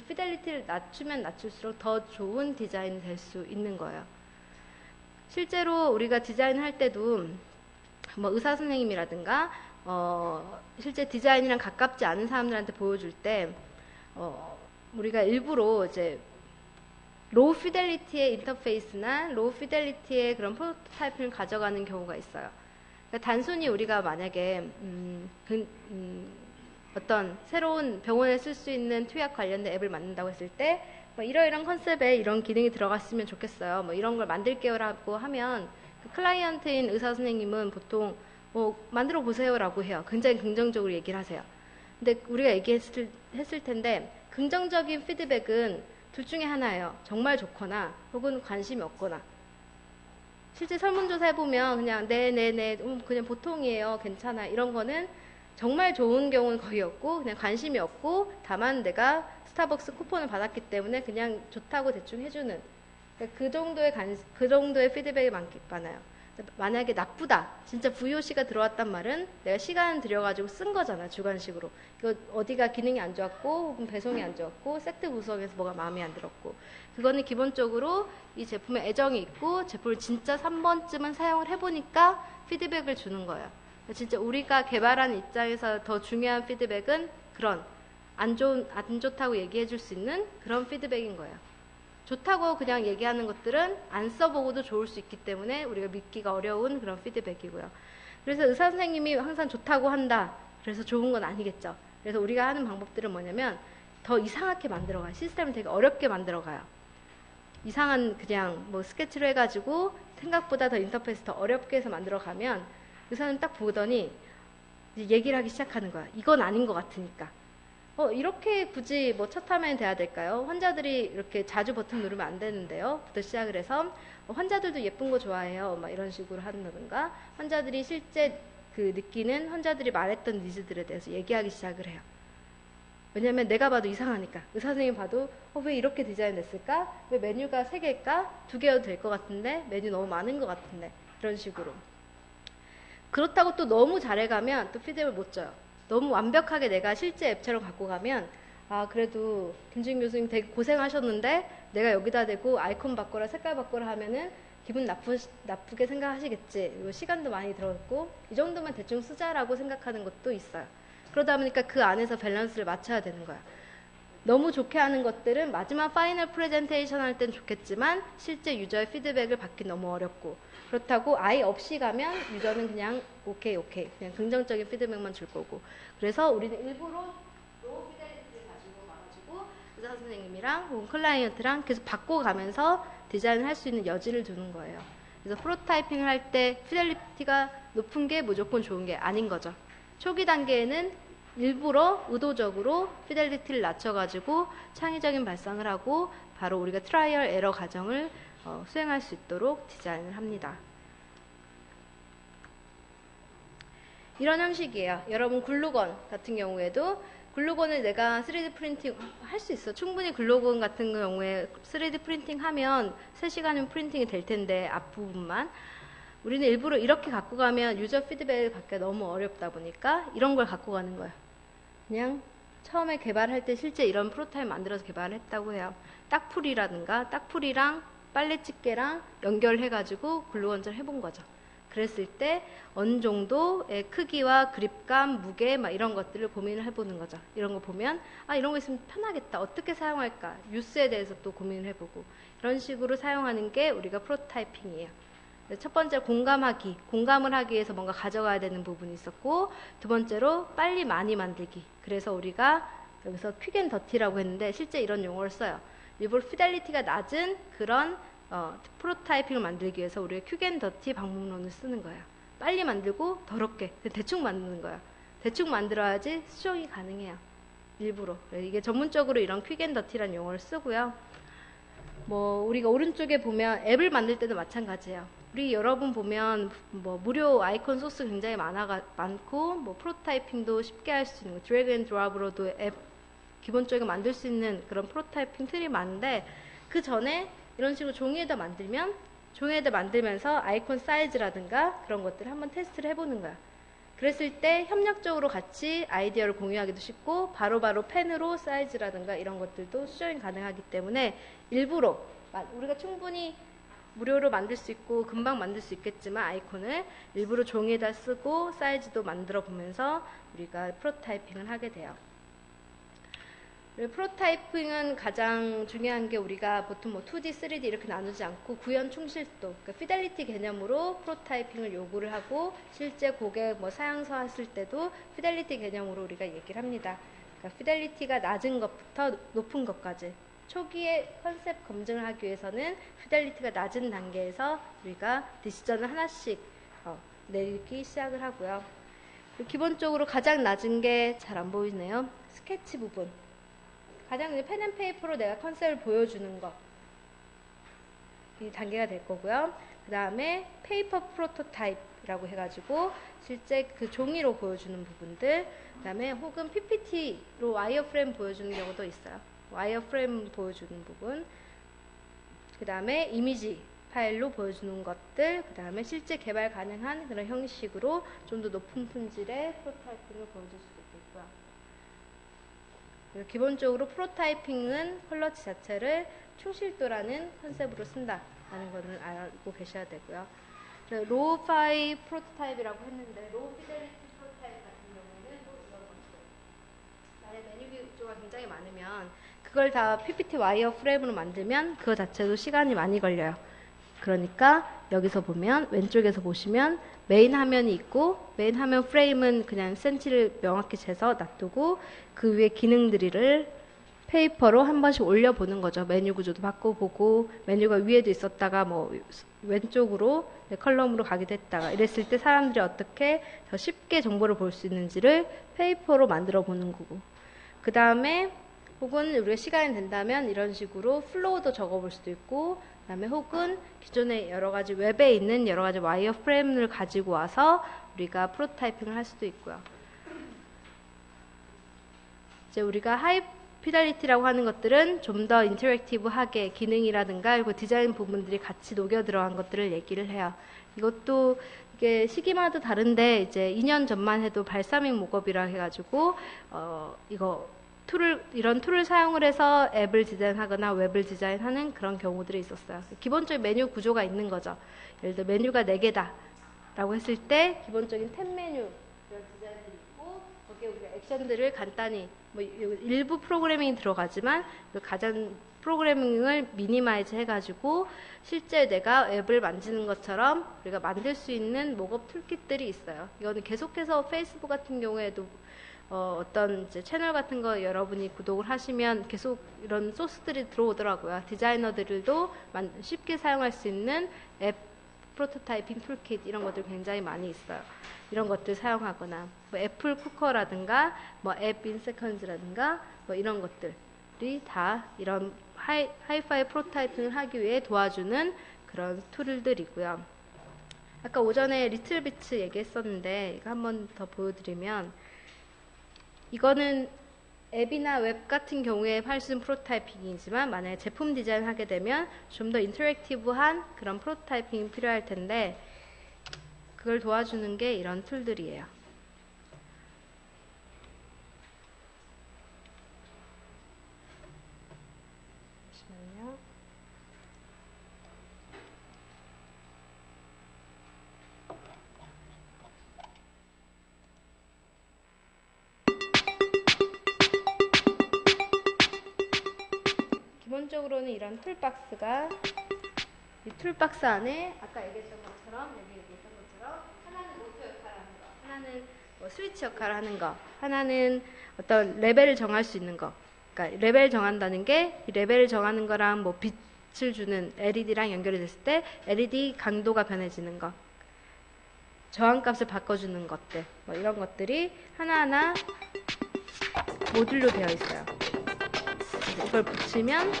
피델리티를 낮추면 낮출수록 더 좋은 디자인이 될 수 있는 거예요. 실제로 우리가 디자인할 때도 뭐 의사 선생님이라든가 실제 디자인이랑 가깝지 않은 사람들한테 보여줄 때 우리가 일부러 이제 로우 피델리티의 인터페이스나 로우 피델리티의 그런 프로토타입을 가져가는 경우가 있어요. 그러니까 단순히 우리가 만약에 어떤 새로운 병원에 쓸 수 있는 투약 관련된 앱을 만든다고 했을 때 뭐 이러이런 컨셉에 이런 기능이 들어갔으면 좋겠어요. 뭐 이런 걸 만들게요라고 하면 그 클라이언트인 의사 선생님은 보통 만들어 보세요라고 해요. 굉장히 긍정적으로 얘기를 하세요. 근데 우리가 얘기했을 텐데 긍정적인 피드백은 둘 중에 하나예요. 정말 좋거나 혹은 관심이 없거나. 실제 설문조사 해보면 그냥 네네네 그냥 보통이에요, 괜찮아, 이런 거는 정말 좋은 경우는 거의 없고 그냥 관심이 없고 다만 내가 스타벅스 쿠폰을 받았기 때문에 그냥 좋다고 대충 해주는, 그러니까 그 정도의 피드백이 많아요. 만약에 나쁘다, 진짜 VOC가 들어왔단 말은 내가 시간을 들여가지고 쓴 거잖아, 주관식으로. 이거 어디가 기능이 안 좋았고 혹은 배송이 안 좋았고 세트 구성에서 뭐가 마음에 안 들었고, 그거는 기본적으로 이 제품에 애정이 있고 제품을 진짜 3번쯤은 사용을 해보니까 피드백을 주는 거예요. 진짜 우리가 개발하는 입장에서 더 중요한 피드백은 그런 안 좋다고 얘기해 줄 수 있는 그런 피드백인 거예요. 좋다고 그냥 얘기하는 것들은 안 써보고도 좋을 수 있기 때문에 우리가 믿기가 어려운 그런 피드백이고요. 그래서 의사 선생님이 항상 좋다고 한다, 그래서 좋은 건 아니겠죠. 그래서 우리가 하는 방법들은 뭐냐면 더 이상하게 만들어가요. 시스템을 되게 어렵게 만들어가요. 이상한 그냥 뭐 스케치로 해가지고 생각보다 더 인터페이스 더 어렵게 해서 만들어가면 의사는 딱 보더니 이제 얘기를 하기 시작하는 거야. 이건 아닌 것 같으니까. 이렇게 굳이 뭐 첫 화면에 돼야 될까요? 환자들이 이렇게 자주 버튼 누르면 안 되는데요. 부터 시작을 해서 환자들도 예쁜 거 좋아해요. 막 이런 식으로 한다든가, 환자들이 실제 그 느끼는 환자들이 말했던 니즈들에 대해서 얘기하기 시작을 해요. 왜냐면 내가 봐도 이상하니까. 의사 선생님 봐도 왜 이렇게 디자인 됐을까? 왜 메뉴가 3개일까? 2개여도 될 것 같은데 메뉴 너무 많은 것 같은데, 이런 식으로. 그렇다고 또 너무 잘해가면 또 피드백을 못 줘요. 너무 완벽하게 내가 실제 앱처럼 갖고 가면 그래도 김주인 교수님 되게 고생하셨는데 내가 여기다 대고 아이콘 바꿔라 색깔 바꿔라 하면은 기분 나쁘게 생각하시겠지. 그리고 시간도 많이 들었고 이 정도만 대충 쓰자라고 생각하는 것도 있어요. 그러다 보니까 그 안에서 밸런스를 맞춰야 되는 거야. 너무 좋게 하는 것들은 마지막 파이널 프레젠테이션 할 땐 좋겠지만 실제 유저의 피드백을 받기 너무 어렵고, 그렇다고 아예 없이 가면 유저는 그냥 오케이 그냥 긍정적인 피드백만 줄 거고. 그래서 우리는 일부러 로우 피델리티를 가지고 와가지고 의사 선생님이랑 혹은 클라이언트랑 계속 바꿔가면서 디자인을 할 수 있는 여지를 두는 거예요. 그래서 프로타이핑을 할 때 피델리티가 높은 게 무조건 좋은 게 아닌 거죠. 초기 단계에는 일부러 의도적으로 피델리티를 낮춰가지고 창의적인 발상을 하고 바로 우리가 트라이얼 에러 과정을 수행할 수 있도록 디자인을 합니다. 이런 형식이에요. 여러분 글루건 같은 경우에도 글루건을 내가 3D 프린팅 할 수 있어. 충분히 글루건 같은 경우에 3D 프린팅 하면 3시간이면 프린팅이 될 텐데 앞부분만 우리는 일부러 이렇게 갖고 가면 유저 피드백을 받기가 너무 어렵다 보니까 이런 걸 갖고 가는 거예요. 그냥 처음에 개발할 때 실제 이런 프로타입 만들어서 개발을 했다고 해요. 딱풀이라든가 딱풀이랑 빨래 집게랑 연결해가지고 글루건질 해본 거죠. 그랬을 때 어느 정도의 크기와 그립감, 무게 막 이런 것들을 고민을 해보는 거죠. 이런 거 보면 아 이런 거 있으면 편하겠다. 어떻게 사용할까? 유스에 대해서 또 고민을 해보고 이런 식으로 사용하는 게 우리가 프로타이핑이에요. 첫 번째 공감하기, 공감을 하기 위해서 뭔가 가져가야 되는 부분이 있었고 두 번째로 빨리 많이 만들기. 그래서 우리가 여기서 퀵 앤 더티라고 했는데 실제 이런 용어를 써요. 일부러 피델리티가 낮은 그런 프로타이핑을 만들기 위해서 우리가 퀵 앤 더티 방법론을 쓰는 거예요. 빨리 만들고 더럽게 대충 만드는 거예요. 대충 만들어야지 수정이 가능해요. 일부러. 이게 전문적으로 이런 퀵 앤 더티라는 용어를 쓰고요. 뭐 우리가 오른쪽에 보면 앱을 만들 때도 마찬가지예요. 우리 여러분 보면 뭐 무료 아이콘 소스 굉장히 많고 뭐 프로타이핑도 쉽게 할 수 있는 드래그 앤 드롭으로도 앱 기본적으로 만들 수 있는 그런 프로타이핑 툴이 많은데 그 전에 이런 식으로 종이에다 만들면 종이에다 만들면서 아이콘 사이즈라든가 그런 것들을 한번 테스트를 해보는 거야. 그랬을 때 협력적으로 같이 아이디어를 공유하기도 쉽고 바로바로 펜으로 사이즈라든가 이런 것들도 수정이 가능하기 때문에 일부러 우리가 충분히 무료로 만들 수 있고 금방 만들 수 있겠지만 아이콘을 일부러 종이에다 쓰고 사이즈도 만들어 보면서 우리가 프로타이핑을 하게 돼요. 프로타이핑은 가장 중요한 게 우리가 보통 뭐 2D, 3D 이렇게 나누지 않고 구현 충실도, 그러니까 피델리티 개념으로 프로타이핑을 요구를 하고 실제 고객 뭐 사양서 했을 때도 피델리티 개념으로 우리가 얘기를 합니다. 그러니까 피델리티가 낮은 것부터 높은 것까지 초기에 컨셉 검증을 하기 위해서는 피델리티가 낮은 단계에서 우리가 디시전을 하나씩 내리기 시작을 하고요. 기본적으로 가장 낮은 게 잘 안 보이네요. 스케치 부분. 가장 펜앤페이퍼로 내가 컨셉을 보여주는 거. 이 단계가 될 거고요. 그 다음에 페이퍼 프로토타입이라고 해가지고 실제 그 종이로 보여주는 부분들. 그 다음에 혹은 PPT로 와이어프레임 보여주는 경우도 있어요. 와이어프레임 보여주는 부분. 그 다음에 이미지 파일로 보여주는 것들. 그 다음에 실제 개발 가능한 그런 형식으로 좀 더 높은 품질의 프로타이핑을 보여줄 수 있겠고요. 기본적으로 프로타이핑은 퀄러티 자체를 충실도라는 컨셉으로 쓴다라는 것을 알고 계셔야 되고요. 로우 파이 프로토타입이라고 했는데 로우 피델리티 프로토타입 같은 경우는 나의 메뉴 구조가 굉장히 많으면 그걸 다 PPT 와이어 프레임으로 만들면 그거 자체도 시간이 많이 걸려요. 그러니까 여기서 보면 왼쪽에서 보시면 메인 화면이 있고 메인 화면 프레임은 그냥 센치를 명확히 재서 놔두고 그 위에 기능들을 페이퍼로 한 번씩 올려보는 거죠. 메뉴 구조도 바꿔보고 메뉴가 위에도 있었다가 뭐 왼쪽으로 컬럼으로 가기도 했다가 이랬을 때 사람들이 어떻게 더 쉽게 정보를 볼 수 있는지를 페이퍼로 만들어 보는 거고 그 다음에 혹은 우리가 시간이 된다면 이런 식으로 플로우도 적어볼 수도 있고 그 다음에 혹은 기존에 여러 가지 웹에 있는 여러 가지 와이어 프레임을 가지고 와서 우리가 프로타이핑을 할 수도 있고요. 이제 우리가 하이 피델리티라고 하는 것들은 좀 더 인터랙티브하게 기능이라든가 그리고 디자인 부분들이 같이 녹여 들어간 것들을 얘기를 해요. 이것도 이게 시기마다 다른데 이제 2년 전만 해도 발사믹 목업이라 해가지고 이런 툴을 사용을 해서 앱을 디자인하거나 웹을 디자인하는 그런 경우들이 있었어요. 기본적인 메뉴 구조가 있는 거죠. 예를 들어 메뉴가 4개다 라고 했을 때 기본적인 탭 메뉴 이런 디자인들이 있고 거기에 우리가 액션들을 간단히 뭐 일부 프로그래밍이 들어가지만 가장 프로그래밍을 미니마이즈 해가지고 실제 내가 앱을 만지는 것처럼 우리가 만들 수 있는 목업 툴kit들이 있어요. 이거는 계속해서 페이스북 같은 경우에도 어떤 이제 채널 같은 거 여러분이 구독을 하시면 계속 이런 소스들이 들어오더라고요. 디자이너들도 쉽게 사용할 수 있는 앱 프로토타이핑 툴킷 이런 것들 굉장히 많이 있어요. 이런 것들 사용하거나 뭐 애플 쿠커라든가 뭐 앱 인세컨즈라든가 뭐 이런 것들이 다 이런 하이파이 프로토타이핑을 하기 위해 도와주는 그런 툴들이고요. 아까 오전에 리틀비츠 얘기했었는데 이거 한번 더 보여드리면, 이거는 앱이나 웹 같은 경우에 할 수 있는 프로토타이핑이지만 만약에 제품 디자인 하게 되면 좀 더 인터랙티브한 그런 프로토타이핑이 필요할 텐데, 그걸 도와주는 게 이런 툴들이에요. 잠시만요. 기본적으로는 이런 툴박스가, 이 툴박스 안에 아까 얘기했던 것처럼, 여기 얘기했던 것처럼 하나는 노트 역할을 하는 거, 하나는 뭐 스위치 역할을 하는 거, 하나는 어떤 레벨을 정할 수 있는 거. 그러니까 레벨 정한다는 게, 이 레벨을 정하는 거랑 뭐 빛을 주는 LED랑 연결이 됐을 때 LED 강도가 변해지는 거, 저항값을 바꿔주는 것들, 뭐 이런 것들이 하나하나 모듈로 되어 있어요. 이걸 붙이면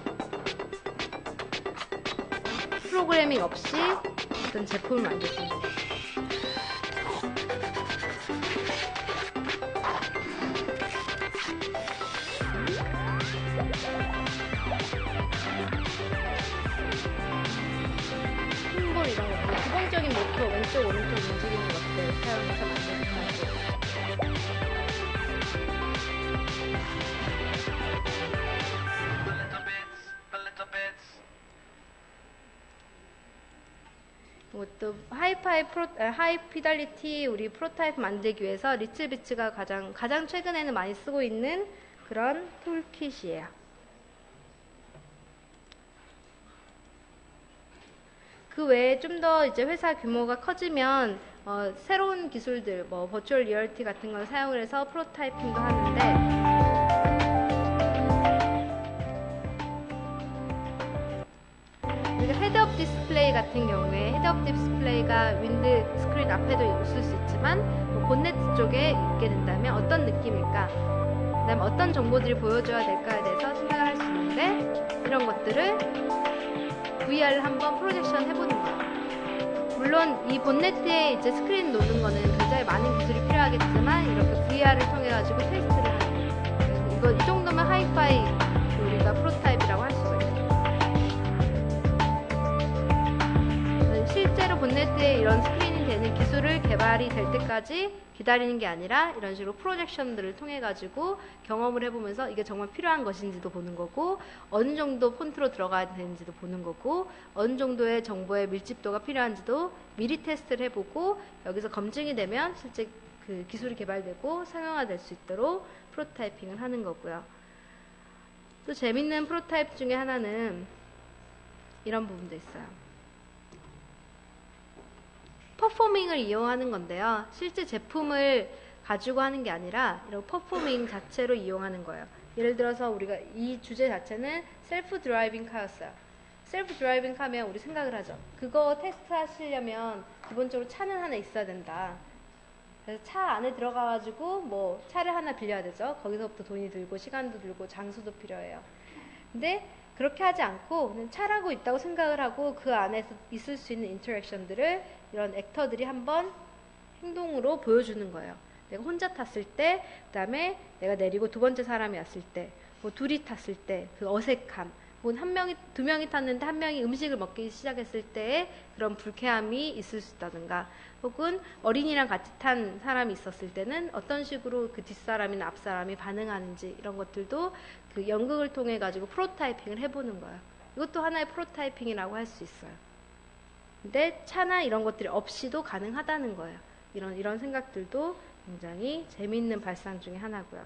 프로그래밍 없이 어떤 제품을 만들 수 있어요. 핀볼 이런 것들, 기본적인 모터 왼쪽 오른쪽 움직이는 것들 사용해서 만드는 거고, 또 하이 피달리티 우리 프로타입 만들기 위해서 리틀비츠가 가장 최근에는 많이 쓰고 있는 그런 툴킷이에요. 그 외에 좀 더 이제 회사 규모가 커지면 새로운 기술들, 뭐 버추얼 리얼티 같은 걸 사용을 해서 프로타이핑도 하는데, 헤드업 디스플레이 같은 경우에 헤드업 디스플레이가 윈드 스크린 앞에도 있을 수 있지만 뭐 본네트 쪽에 있게 된다면 어떤 느낌일까, 그 다음에 어떤 정보들이 보여줘야 될까에 대해서 생각을 할 수 있는데, 이런 것들을 VR을 한번 프로젝션 해보는 거예요. 물론 이 본네트에 이제 스크린 놓는 거는 굉장히 많은 기술이 필요하겠지만 이렇게 VR을 통해 가지고 테스트를 하는 거예요. 이 정도면 하이파이 우리가 프로타입이라고 할 수가 있어요. 실제로 본네트에 이런 스크린이 되는 기술을 개발이 될 때까지 기다리는 게 아니라 이런 식으로 프로젝션들을 통해 가지고 경험을 해보면서 이게 정말 필요한 것인지도 보는 거고, 어느 정도 폰트로 들어가야 되는지도 보는 거고, 어느 정도의 정보의 밀집도가 필요한지도 미리 테스트를 해보고, 여기서 검증이 되면 실제 그 기술이 개발되고 상용화될 수 있도록 프로타이핑을 하는 거고요. 또 재밌는 프로타입 중에 하나는 이런 부분도 있어요. 퍼포밍을 이용하는 건데요. 실제 제품을 가지고 하는 게 아니라 이런 퍼포밍 자체로 이용하는 거예요. 예를 들어서 우리가 이 주제 자체는 셀프 드라이빙 카였어요. 셀프 드라이빙 카면 우리 생각을 하죠. 그거 테스트 하시려면 기본적으로 차는 하나 있어야 된다. 그래서 차 안에 들어가가지고 뭐 차를 하나 빌려야 되죠. 거기서부터 돈이 들고 시간도 들고 장소도 필요해요. 근데 그렇게 하지 않고 그냥 차라고 있다고 생각을 하고 그 안에서 있을 수 있는 인터랙션들을 이런 액터들이 한번 행동으로 보여주는 거예요. 내가 혼자 탔을 때, 그 다음에 내가 내리고 두 번째 사람이 왔을 때, 뭐 둘이 탔을 때 그 어색함, 혹은 두 명이 탔는데 한 명이 음식을 먹기 시작했을 때의 그런 불쾌함이 있을 수 있다든가, 혹은 어린이랑 같이 탄 사람이 있었을 때는 어떤 식으로 그 뒷사람이나 앞사람이 반응하는지, 이런 것들도 그 연극을 통해 가지고 프로타이핑을 해보는 거예요. 이것도 하나의 프로타이핑이라고 할 수 있어요. 근데 차나 이런 것들이 없이도 가능하다는 거예요. 이런 생각들도 굉장히 재미있는 발상 중에 하나고요.